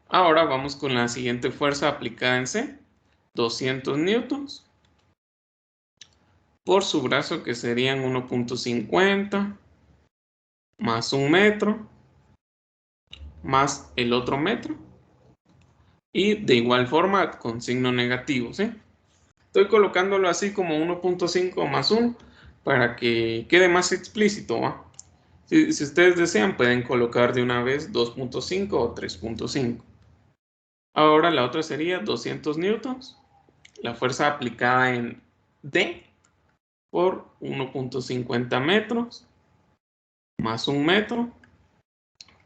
Ahora vamos con la siguiente fuerza aplicada en C. 200 newtons por su brazo, que serían 1.50 más 1 metro más el otro metro. Y de igual forma con signo negativo, ¿sí? Estoy colocándolo así como 1.5 más 1 para que quede más explícito, ¿va? Si ustedes desean, pueden colocar de una vez 2.5 o 3.5. Ahora la otra sería 200 newtons. La fuerza aplicada en D por 1.50 metros más 1 metro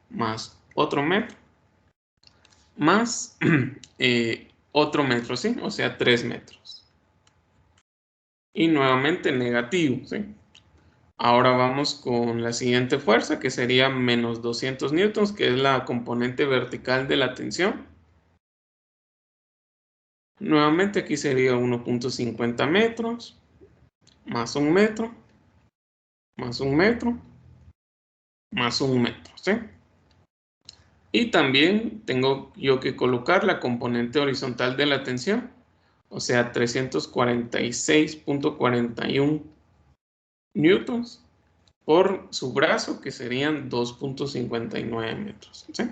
más otro metro más otro metro, ¿sí? O sea, 3 metros. Y nuevamente negativo, ¿sí? Ahora vamos con la siguiente fuerza, que sería menos 200 newtons, que es la componente vertical de la tensión. Nuevamente aquí sería 1.50 metros, más 1 metro, más 1 metro, más 1 metro, ¿sí? Y también tengo yo que colocar la componente horizontal de la tensión, o sea, 346.41 newtons por su brazo, que serían 2.59 metros, ¿sí?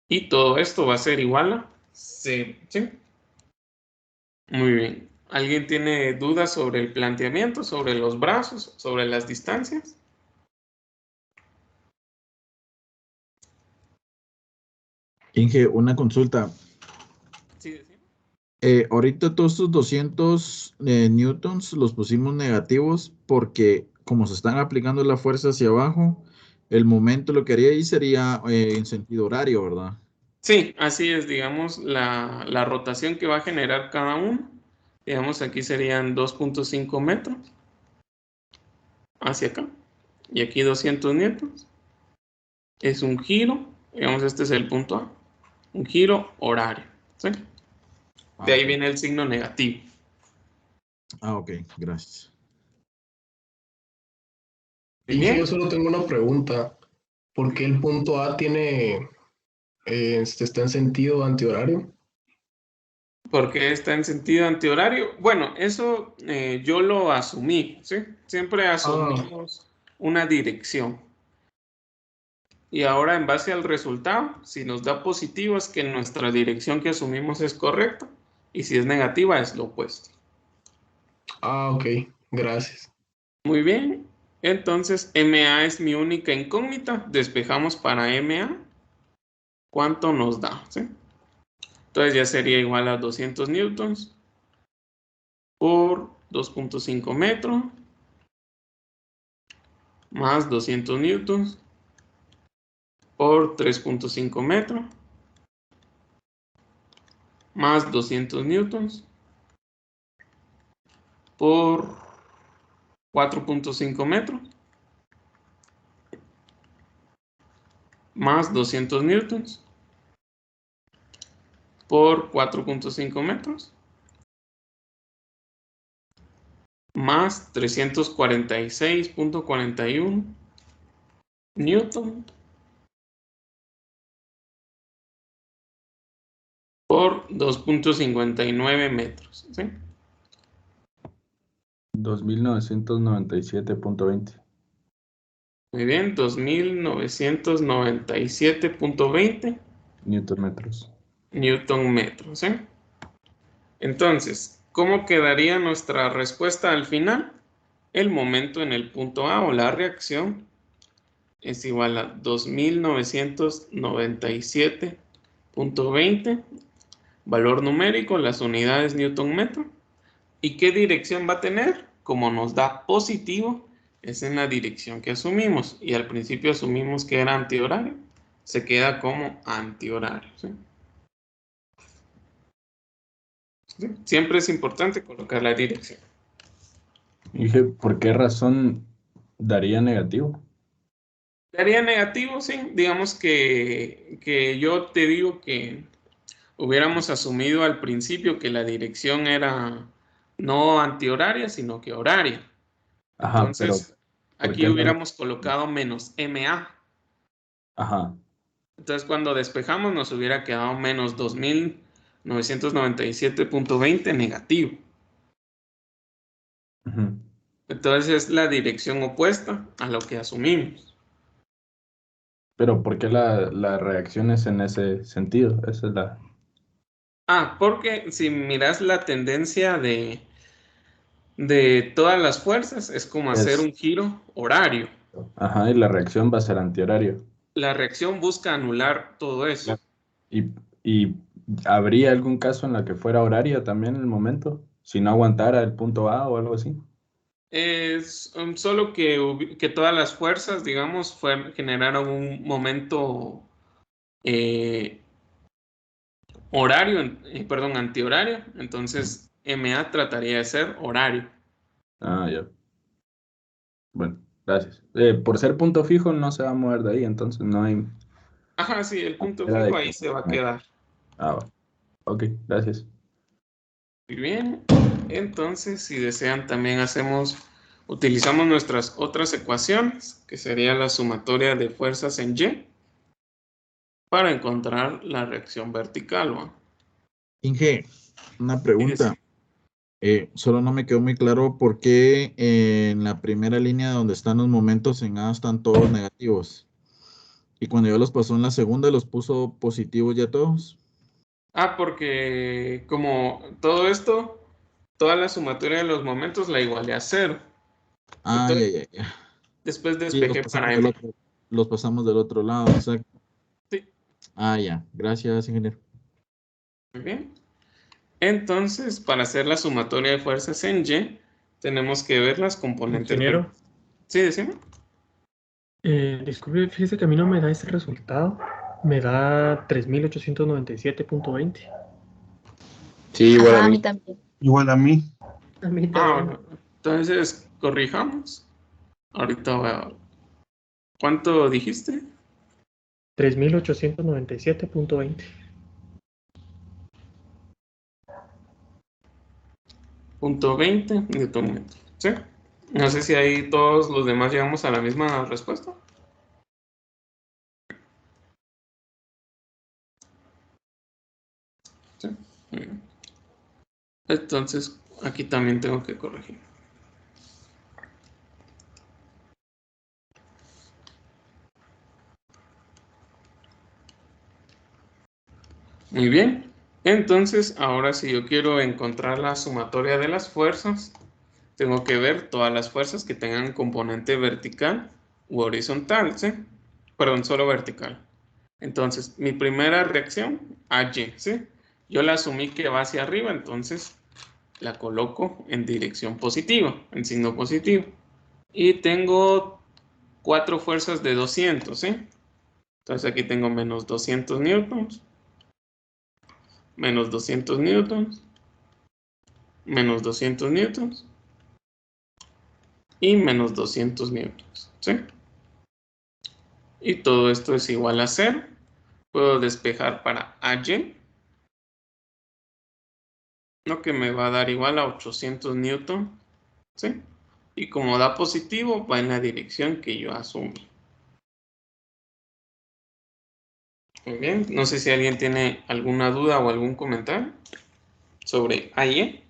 Y todo esto va a ser igual a C, ¿sí? Muy bien. ¿Alguien tiene dudas sobre el planteamiento, sobre los brazos, sobre las distancias? Inge, una consulta. Sí, sí. Ahorita todos estos 200 newtons los pusimos negativos porque como se están aplicando la fuerza hacia abajo, el momento lo que haría ahí sería en sentido horario, ¿verdad? Sí, así es, digamos, la rotación que va a generar cada uno. Digamos, aquí serían 2.5 metros hacia acá. Y aquí 200 newtons. Es un giro, digamos, este es el punto A. Un giro horario, ¿sí? De ahí Ok. viene el signo negativo. Ok, gracias. Muy Inge, bien. yo solo tengo una pregunta. ¿Por qué el punto A está en sentido antihorario? ¿Por qué está en sentido antihorario? Bueno, eso yo lo asumí, ¿sí? Siempre asumimos una dirección. Y ahora, en base al resultado, si nos da positivo es que nuestra dirección que asumimos es correcta. Y si es negativa es lo opuesto. Ok, gracias. Muy bien. Entonces, MA es mi única incógnita. Despejamos para MA. ¿Cuánto nos da? ¿Sí? Entonces ya sería igual a 200 newtons por 2.5 metros más 200 newtons por 3.5 metros más 200 newtons por 4.5 metros más 200 newtons por 4.5 metros más 346.41 newton por 2.59 metros, ¿sí? 2997.20. Muy bien, 2997.20 Newton metros. newton metros, ¿sí? Entonces, ¿cómo quedaría nuestra respuesta al final? El momento en el punto A o la reacción es igual a 2997.20, valor numérico, las unidades newton metro. ¿Y qué dirección va a tener? Como nos da positivo, es en la dirección que asumimos. Y al principio asumimos que era antihorario. Se queda como antihorario, ¿sí? ¿Sí? Siempre es importante colocar la dirección. Dije, ¿por qué razón daría negativo? Daría negativo, sí. Digamos que yo te digo que hubiéramos asumido al principio que la dirección era no antihoraria, sino que horaria. Ajá, pero Entonces, ¿por aquí qué no? hubiéramos colocado menos MA. Ajá, Entonces, cuando despejamos, nos hubiera quedado menos 2997.20 negativo. ujú. Entonces, es la dirección opuesta a lo que asumimos. Pero ¿por qué la reacción es en ese sentido? Esa es la... Porque si miras la tendencia de todas las fuerzas, es como hacer Es, un giro horario. ajá, y la reacción va a ser antihorario. La reacción busca anular todo eso. Claro. Y ¿habría algún caso en la que fuera horaria también en el momento? Si no aguantara el punto A o algo así. Es solo que todas las fuerzas, digamos, generaron un momento eh, horario, perdón, antihorario. Entonces, MA trataría de ser horario. Ah, ya. Bueno, gracias. Por ser punto fijo no se va a mover de ahí, entonces no hay Ajá, sí, el punto manera fijo de ahí que... se va a quedar. Ah, va. Ok, gracias. Muy bien. Entonces, si desean, también utilizamos nuestras otras ecuaciones, que sería la sumatoria de fuerzas en Y, para encontrar la reacción vertical, ¿va? Inge, una Y pregunta. Solo no me quedó muy claro por qué en la primera línea donde están los momentos en A están todos negativos. Y cuando ya los pasó en la segunda, los puso positivos ya todos. Porque como todo esto, toda la sumatoria de los momentos la igualé a cero. Ah, ya, Entonces, ya, ya. después Sí, despejé para M. los pasamos del otro lado, exacto. Sí, Ah, ya. Gracias, ingeniero. muy bien. Entonces, para hacer la sumatoria de fuerzas en Y, tenemos que ver las componentes. Ingeniero, Sí, decime. disculpe, fíjese que a mí no me da ese resultado. Me da 3897.20. Sí, igual a Ajá, a mí. mí también. Igual a mí. A mí también. Bueno. Entonces, corrijamos. Ahorita voy a ver. ¿Cuánto dijiste? 3897.20. Punto 20 newton metro. ¿Sí? No sé si ahí todos los demás llegamos a la misma respuesta. Sí. Muy bien. Entonces, aquí también tengo que corregir. Muy bien. Entonces, ahora si yo quiero encontrar la sumatoria de las fuerzas, tengo que ver todas las fuerzas que tengan componente vertical u horizontal, ¿sí? Perdón, solo vertical. Entonces, mi primera reacción, AY, ¿sí? Yo la asumí que va hacia arriba, entonces la coloco en dirección positiva, en signo positivo. Y tengo 4 fuerzas de 200, ¿sí? Entonces aquí tengo menos 200 newtons, menos 200 newtons, menos 200 newtons y menos 200 newtons, ¿sí? Y todo esto es igual a 0. Puedo despejar para AY, lo que me va a dar igual a 800 newtons, ¿sí? Y como da positivo, va en la dirección que yo asumo. Muy bien, no sé si alguien tiene alguna duda o algún comentario sobre AY.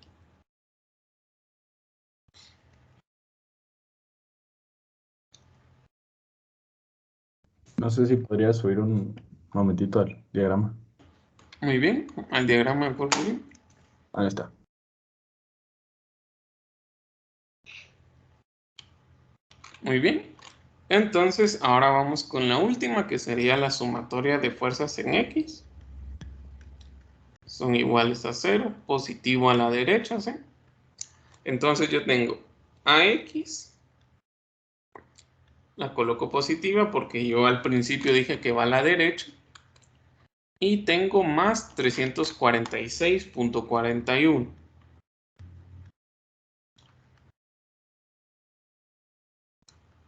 No sé si podría subir un momentito al diagrama. Muy bien, al diagrama de Porfirio. Ahí está. Muy bien. Entonces, ahora vamos con la última, que sería la sumatoria de fuerzas en X. Son iguales a 0, positivo a la derecha, ¿sí? Entonces yo tengo AX, la coloco positiva porque yo al principio dije que va a la derecha. y tengo más 346.41.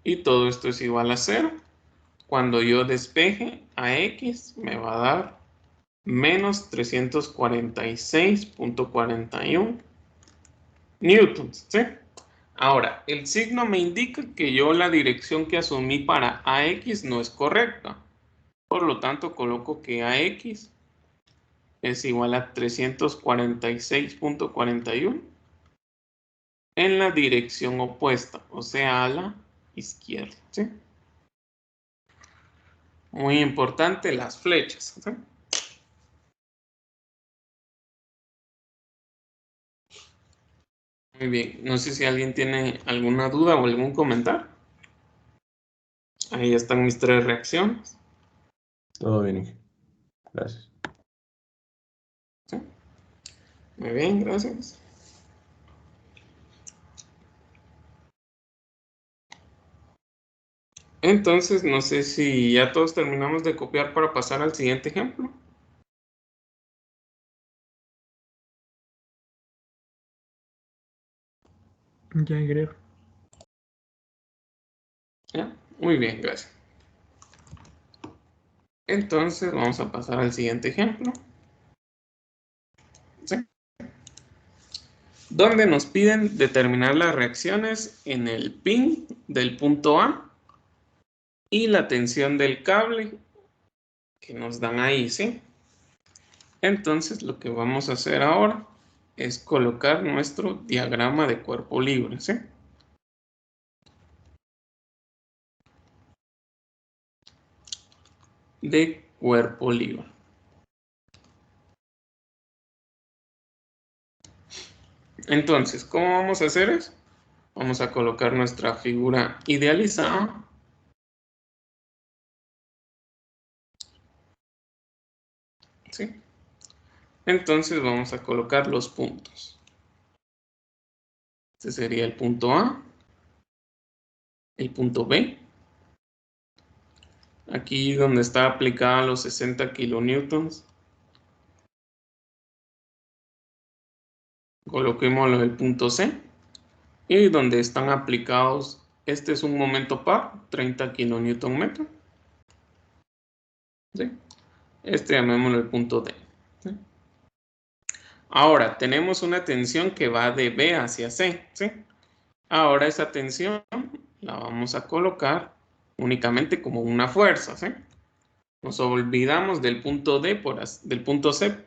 Y todo esto es igual a 0. Cuando yo despeje a X, me va a dar menos 346.41 newtons, ¿sí? Ahora, el signo me indica que yo la dirección que asumí para AX no es correcta. Por lo tanto, coloco que AX es igual a 346.41 en la dirección opuesta, o sea, a la izquierda, ¿sí? Muy importante las flechas, ¿sí? Muy bien, no sé si alguien tiene alguna duda o algún comentario. Ahí están mis 3 reacciones. Todo bien, Inge. Gracias. ¿Sí? Muy bien, gracias. Entonces, no sé si ya todos terminamos de copiar para pasar al siguiente ejemplo. Ya, creo. ¿Ya? Muy bien, gracias. Entonces, vamos a pasar al siguiente ejemplo. ¿Sí? Donde nos piden determinar las reacciones en el pin del punto A y la tensión del cable que nos dan ahí, ¿sí? Entonces, lo que vamos a hacer ahora es colocar nuestro diagrama de cuerpo libre, ¿sí? De cuerpo libre. Entonces, ¿cómo vamos a hacer eso? Vamos a colocar nuestra figura idealizada. ¿Sí? Entonces vamos a colocar los puntos. Este sería el punto A, el punto B. Aquí donde está aplicada los 60 kilonewtons. Coloquémoslo el punto C. Y donde están aplicados, este es un momento par, 30 kilonewton metro. ¿Sí? Este llamémoslo el punto D. ¿Sí? Ahora, tenemos una tensión que va de B hacia C. ¿Sí? Ahora esa tensión la vamos a colocar únicamente como una fuerza. ¿Sí? Nos olvidamos del punto D del punto C.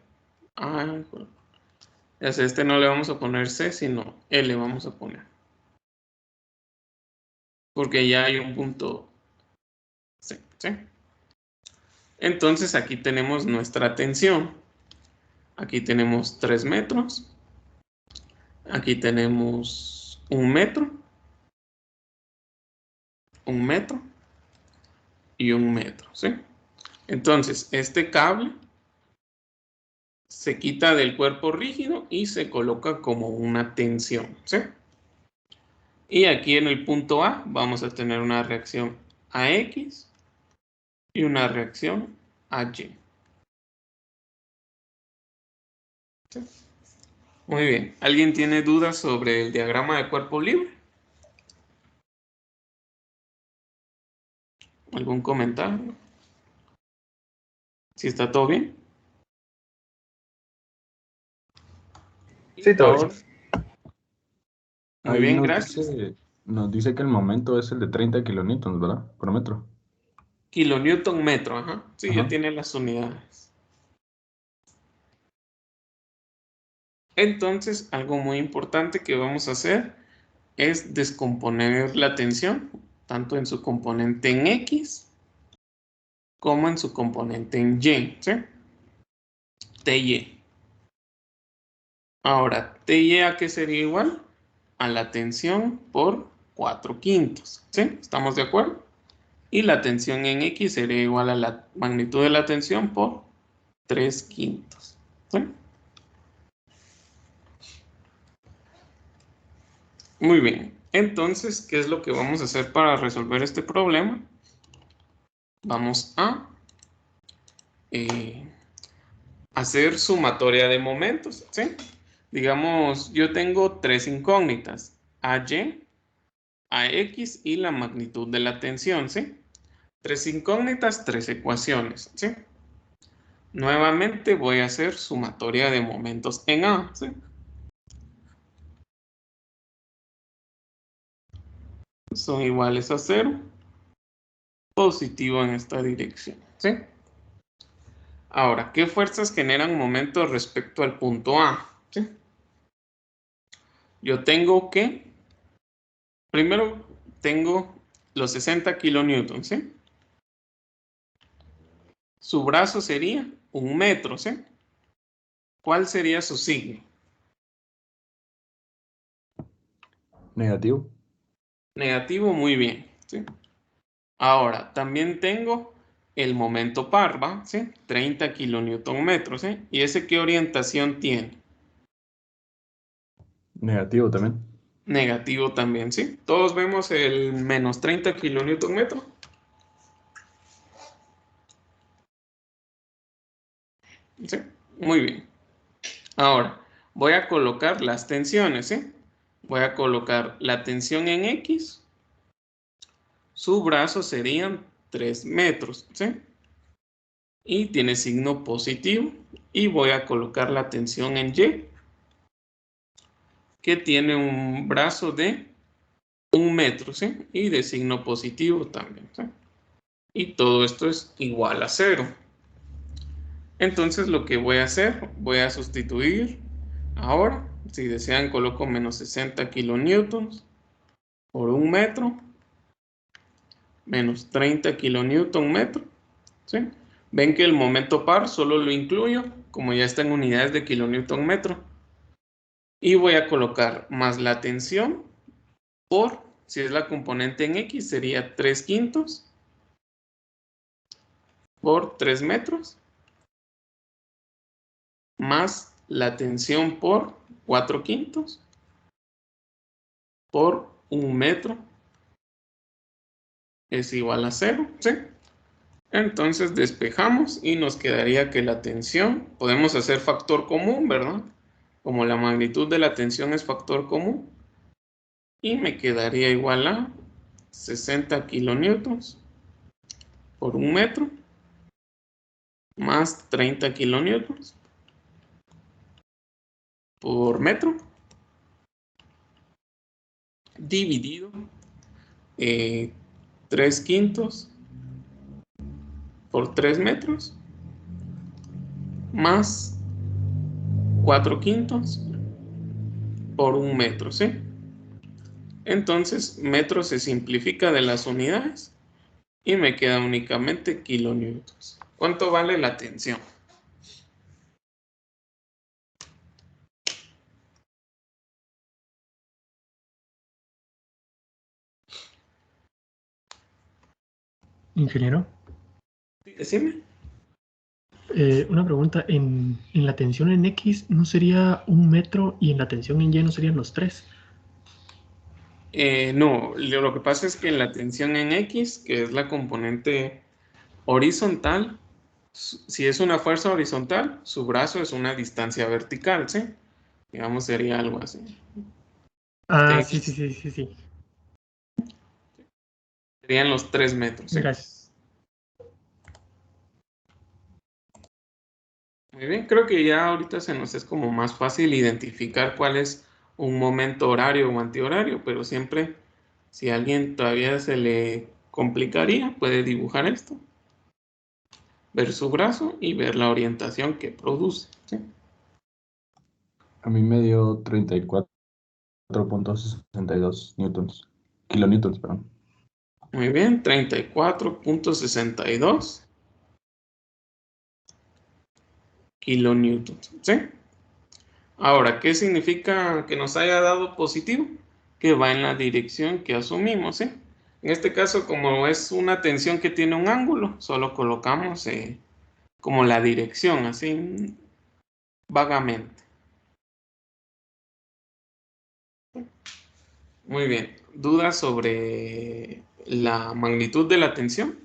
Este no le vamos a poner C, sino L vamos a poner. Porque ya hay un punto C. ¿Sí? Entonces aquí tenemos nuestra tensión. Aquí tenemos 3 metros. Aquí tenemos 1 metro. 1 metro. Y 1 metro. ¿Sí? Entonces este cable se quita del cuerpo rígido y se coloca como una tensión. ¿Sí? Y aquí en el punto A vamos a tener una reacción AX y una reacción AY. ¿Sí? Muy bien. ¿Alguien tiene dudas sobre el diagrama de cuerpo libre? ¿Algún comentario? ¿Sí está todo bien? Sí, todo Ahora, bien. muy Ahí bien, gracias. nos dice que el momento es el de 30 kilonewtons, ¿verdad? Por metro. Kilonewton metro, ajá. Sí, ya Ajá. tiene las unidades. Entonces, algo muy importante que vamos a hacer es descomponer la tensión, tanto en su componente en X como en su componente en Y, ¿sí? TY. Ahora, TY a qué sería igual? A la tensión por 4/5, ¿sí? ¿Estamos de acuerdo? Y la tensión en X sería igual a la magnitud de la tensión por 3/5. ¿Sí? Muy bien. Entonces, ¿qué es lo que vamos a hacer para resolver este problema? Vamos a hacer sumatoria de momentos, ¿sí? Digamos, yo tengo tres incógnitas, AY, AX y la magnitud de la tensión, ¿sí? Tres incógnitas, tres ecuaciones, ¿sí? Nuevamente voy a hacer sumatoria de momentos en A, ¿sí? Son iguales a 0, positivo en esta dirección, ¿sí? Ahora, ¿qué fuerzas generan momentos respecto al punto A? ¿Sí? Yo tengo que, primero tengo los 60 kilonewtons, ¿sí? Su brazo sería 1 metro, ¿sí? ¿Cuál sería su signo? Negativo. Negativo, muy bien, ¿sí? Ahora, también tengo el momento par, ¿va? ¿Sí? 30 kilonewton metros, ¿sí? ¿Y ese qué orientación tiene? Negativo también. Negativo también, ¿sí? Todos vemos el menos 30 kilonewton metro. ¿Sí? Muy bien. Ahora, voy a colocar las tensiones, ¿sí? Voy a colocar la tensión en X. Su brazo serían 3 metros, ¿sí? Y tiene signo positivo. Y voy a colocar la tensión en Y, que tiene un brazo de 1 metro, ¿sí? Y de signo positivo también, ¿sí? Y todo esto es igual a 0. Entonces lo que voy a hacer, voy a sustituir ahora, si desean coloco menos 60 kilonewtons por 1 metro, menos 30 kilonewton metro, ¿sí? Ven que el momento par solo lo incluyo, como ya está en unidades de kilonewton metro. Y voy a colocar más la tensión por, si es la componente en X, sería 3 quintos por 3 metros, más la tensión por 4 quintos por 1 metro es igual a 0, ¿sí? Entonces despejamos y nos quedaría que la tensión, podemos hacer factor común, ¿verdad? Como la magnitud de la tensión es factor común, y me quedaría igual a 60 kilonewtons por 1 metro más 30 kilonewtons por metro dividido 3 quintos por 3 metros más 4 quintos por 1 metro, ¿sí? Entonces, metro se simplifica de las unidades y me queda únicamente kilonewtons. ¿Cuánto vale la tensión? Ingeniero, Sí, decime. una pregunta, en la tensión en X no sería 1 metro y en la tensión en Y no serían los 3. No, lo que pasa es que la tensión en X, que es la componente horizontal, si es una fuerza horizontal, su brazo es una distancia vertical, ¿sí? Digamos, sería algo así. Ah, Sí, sí. serían los 3 metros, ¿sí? Gracias. Muy bien, creo que ya ahorita se nos es como más fácil identificar cuál es un momento horario o antihorario, pero siempre, si a alguien todavía se le complicaría, puede dibujar esto, ver su brazo y ver la orientación que produce, ¿sí? A mí me dio 34.62 newtons. Kilonewtons, perdón. Muy bien, 34.62 kilonewtons, ¿sí? Ahora, ¿qué significa que nos haya dado positivo? Que va en la dirección que asumimos, ¿sí? En este caso, como es una tensión que tiene un ángulo, solo colocamos como la dirección, así vagamente. Muy bien. ¿Dudas sobre la magnitud de la tensión?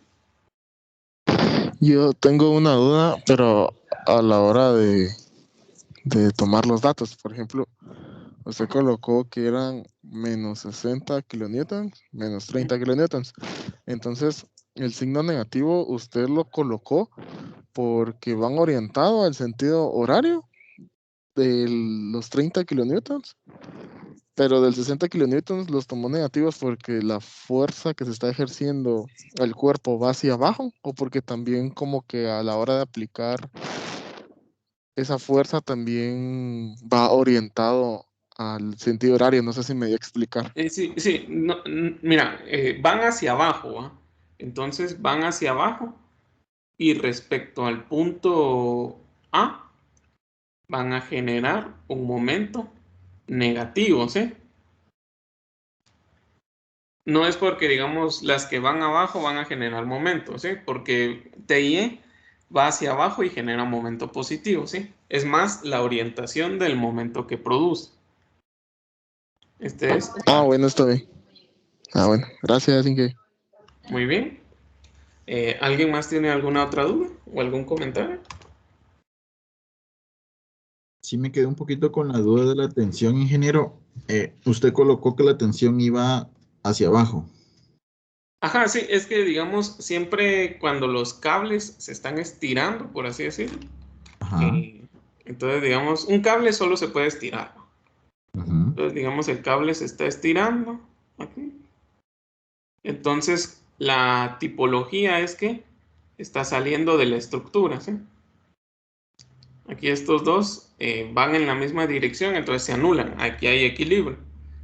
Yo tengo una duda, pero a la hora de tomar los datos. Por ejemplo, usted colocó que eran menos 60 kilonewtons, menos 30 kilonewtons. Entonces, el signo negativo usted lo colocó porque van orientados al sentido horario de los 30 kilonewtons, pero del 60 kilonewtons los tomó negativos porque la fuerza que se está ejerciendo el cuerpo va hacia abajo, o porque también como que a la hora de aplicar esa fuerza también va orientado al sentido horario. No sé si me voy a explicar. Sí, sí, mira, van hacia abajo, ¿va? Entonces van hacia abajo y respecto al punto A van a generar un momento negativo, ¿sí? No es porque, digamos, las que van abajo van a generar momento, ¿sí? Porque TIE va hacia abajo y genera momento positivo, ¿sí? Es más la orientación del momento que produce. Este es... Bueno, está bien. Bueno, gracias, Inge. Muy bien. ¿Alguien más tiene alguna otra duda o algún comentario? Sí me quedé un poquito con la duda de la tensión, ingeniero. Usted colocó que la tensión iba hacia abajo. Ajá, sí, es que digamos, siempre cuando los cables se están estirando, por así decirlo, Ajá. entonces digamos, un cable solo se puede estirar. Ujú. Entonces digamos, el cable se está estirando aquí. Entonces la tipología es que está saliendo de la estructura, ¿sí? Aquí estos dos van en la misma dirección, entonces se anulan. Aquí hay equilibrio.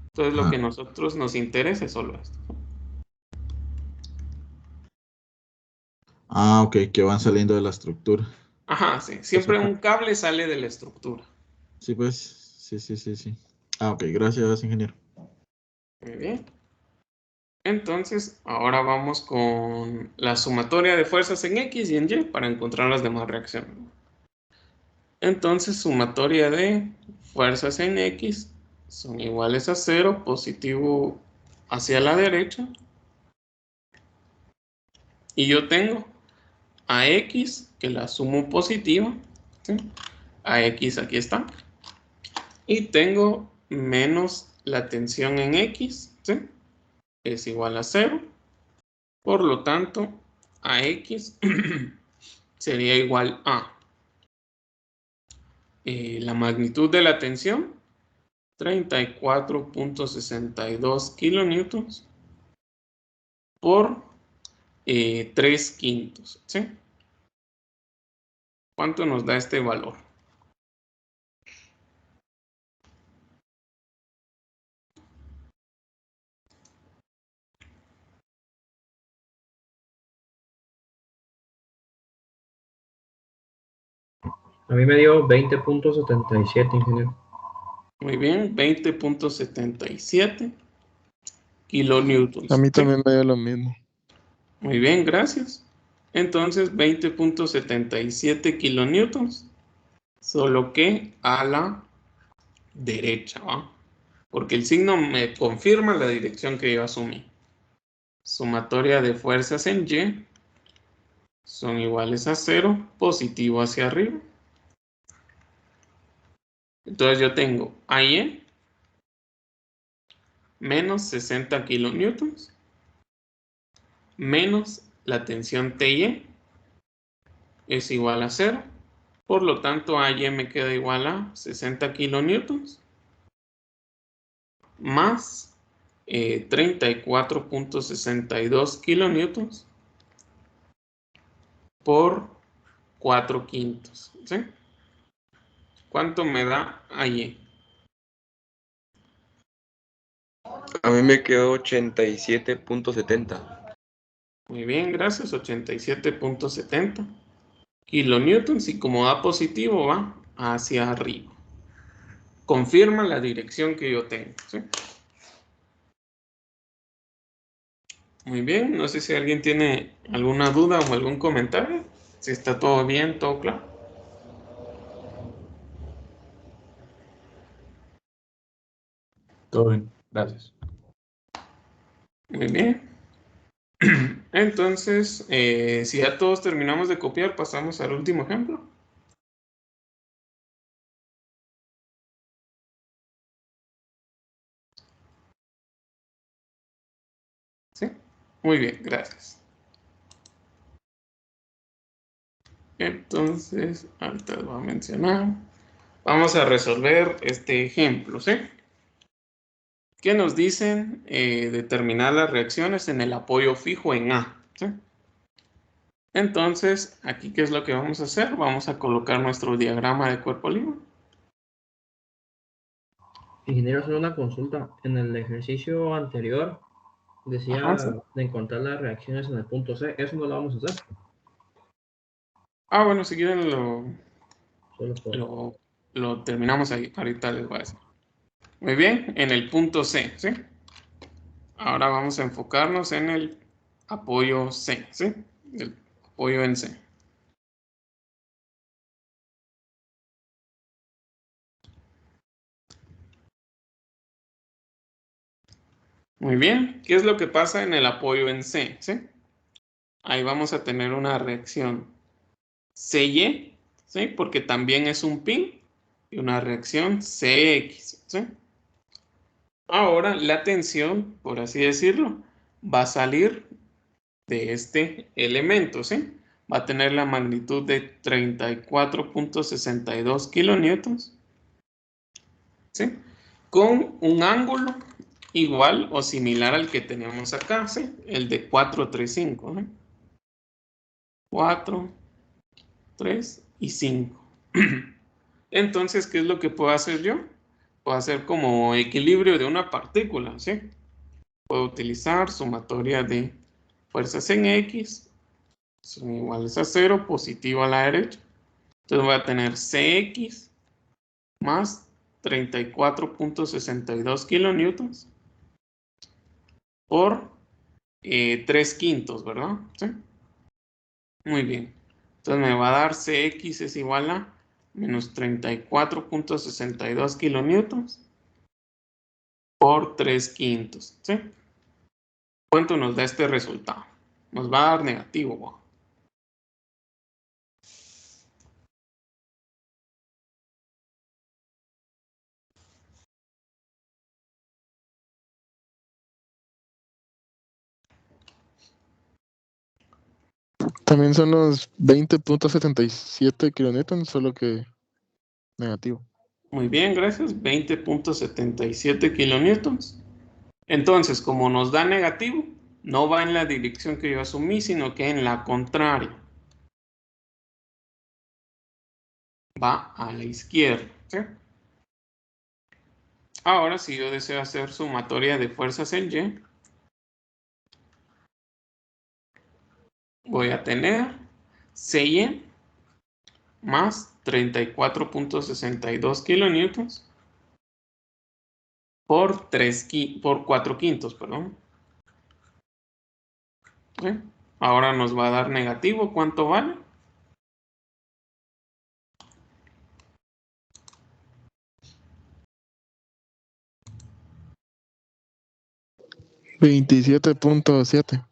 Entonces lo Ajá. que a nosotros nos interesa es solo esto. Ah, ok, que van saliendo de la estructura. Ajá, sí. Siempre un cable sale de la estructura. Sí, pues, sí. Ah, ok, gracias, ingeniero. Muy bien. Entonces, ahora vamos con la sumatoria de fuerzas en X y en Y para encontrar las demás reacciones. Entonces, sumatoria de fuerzas en X son iguales a 0, positivo hacia la derecha. Y yo tengo a X, que la sumo positiva, ¿sí? A X aquí está. Y tengo menos la tensión en X, ¿sí? Es igual a 0. Por lo tanto, a X sería igual a la magnitud de la tensión, 34.62 kilonewtons por 3 quintos, ¿sí? ¿Cuánto nos da este valor? A mí me dio 20.77, ingeniero. Muy bien, 20.77 kilonewtons. A mí ¿Sí? también me dio lo mismo. Muy bien, gracias. Entonces, 20.77 kilonewtons, solo que a la derecha, ¿va? Porque el signo me confirma la dirección que yo asumí. Sumatoria de fuerzas en Y son iguales a 0, positivo hacia arriba. Entonces yo tengo AY menos 60 kilonewtons menos la tensión TY es igual a 0. Por lo tanto, AY me queda igual a 60 kilonewtons más 34.62 kilonewtons por 4 quintos. ¿Sí? ¿Cuánto me da AY? A mí me quedó 87.70. Muy bien, gracias. 87.70 kilonewtons y como da positivo va hacia arriba. Confirma la dirección que yo tengo, ¿sí? Muy bien, no sé si alguien tiene alguna duda o algún comentario. Si está todo bien, todo claro. Todo bien, gracias. Muy bien. Entonces, si ya todos terminamos de copiar, pasamos al último ejemplo. Muy bien, gracias. Entonces, ahorita lo voy a mencionar. Vamos a resolver este ejemplo, ¿sí? ¿Qué nos dicen? Determinar las reacciones en el apoyo fijo en A, ¿sí? Entonces, aquí, ¿qué es lo que vamos a hacer? Vamos a colocar nuestro diagrama de cuerpo libre. Ingeniero, solo una consulta. En el ejercicio anterior decía Ajá, sí. de encontrar las reacciones en el punto C. Eso no lo vamos a hacer. Ah, bueno, si quieren Solo lo terminamos ahí. Ahorita les voy a decir. Muy bien, en el punto C, ¿sí? Ahora vamos a enfocarnos en el apoyo C, ¿sí? El apoyo en C. Muy bien, ¿qué es lo que pasa en el apoyo en C, ¿sí? Ahí vamos a tener una reacción CY, ¿sí? Porque también es un pin, y una reacción CX, ¿sí? Ahora la tensión, por así decirlo, va a salir de este elemento, ¿sí? Va a tener la magnitud de 34.62 kilonewtons, ¿sí? Con un ángulo igual o similar al que tenemos acá, ¿sí? El de 435, ¿sí? 4, 3 y 5. Entonces, ¿qué es lo que puedo hacer yo? Puedo hacer como equilibrio de una partícula, ¿sí? Puedo utilizar sumatoria de fuerzas en X, son iguales a 0, positivo a la derecha. Entonces voy a tener Cx más 34.62 kilonewtons por 3 quintos, ¿verdad? ¿Sí? Muy bien. Entonces me va a dar Cx es igual a menos 34.62 kilonewtons por 3 quintos, ¿sí? ¿Cuánto nos da este resultado? Nos va a dar negativo, ¿no? También son los 20.77 kilonewtons, solo que negativo. Muy bien, gracias. 20.77 kilonewtons. Entonces, como nos da negativo, no va en la dirección que yo asumí, sino que en la contraria. Va a la izquierda, ¿sí? Ahora, si yo deseo hacer sumatoria de fuerzas en Y, voy a tener CY más 34.62 kilonewtons por 4 quintos, perdón. ¿Sí? Ahora nos va a dar negativo. ¿Cuánto vale? $27.7.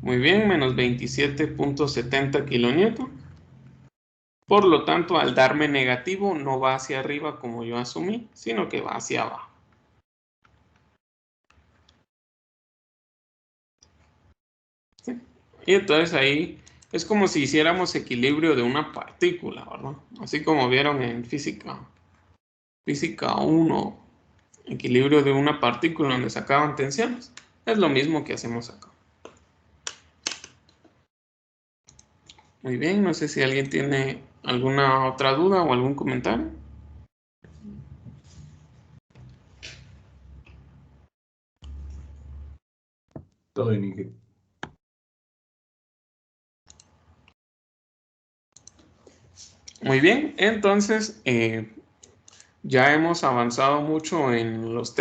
Muy bien, menos 27.70 kilonewtons. Por lo tanto, al darme negativo, no va hacia arriba como yo asumí, sino que va hacia abajo. ¿Sí? Y entonces ahí es como si hiciéramos equilibrio de una partícula, ¿verdad? Así como vieron en física 1, equilibrio de una partícula donde sacaban tensiones. Es lo mismo que hacemos acá. Muy bien, no sé si alguien tiene alguna otra duda o algún comentario. Todo en inglés. Muy bien, entonces ya hemos avanzado mucho en los temas.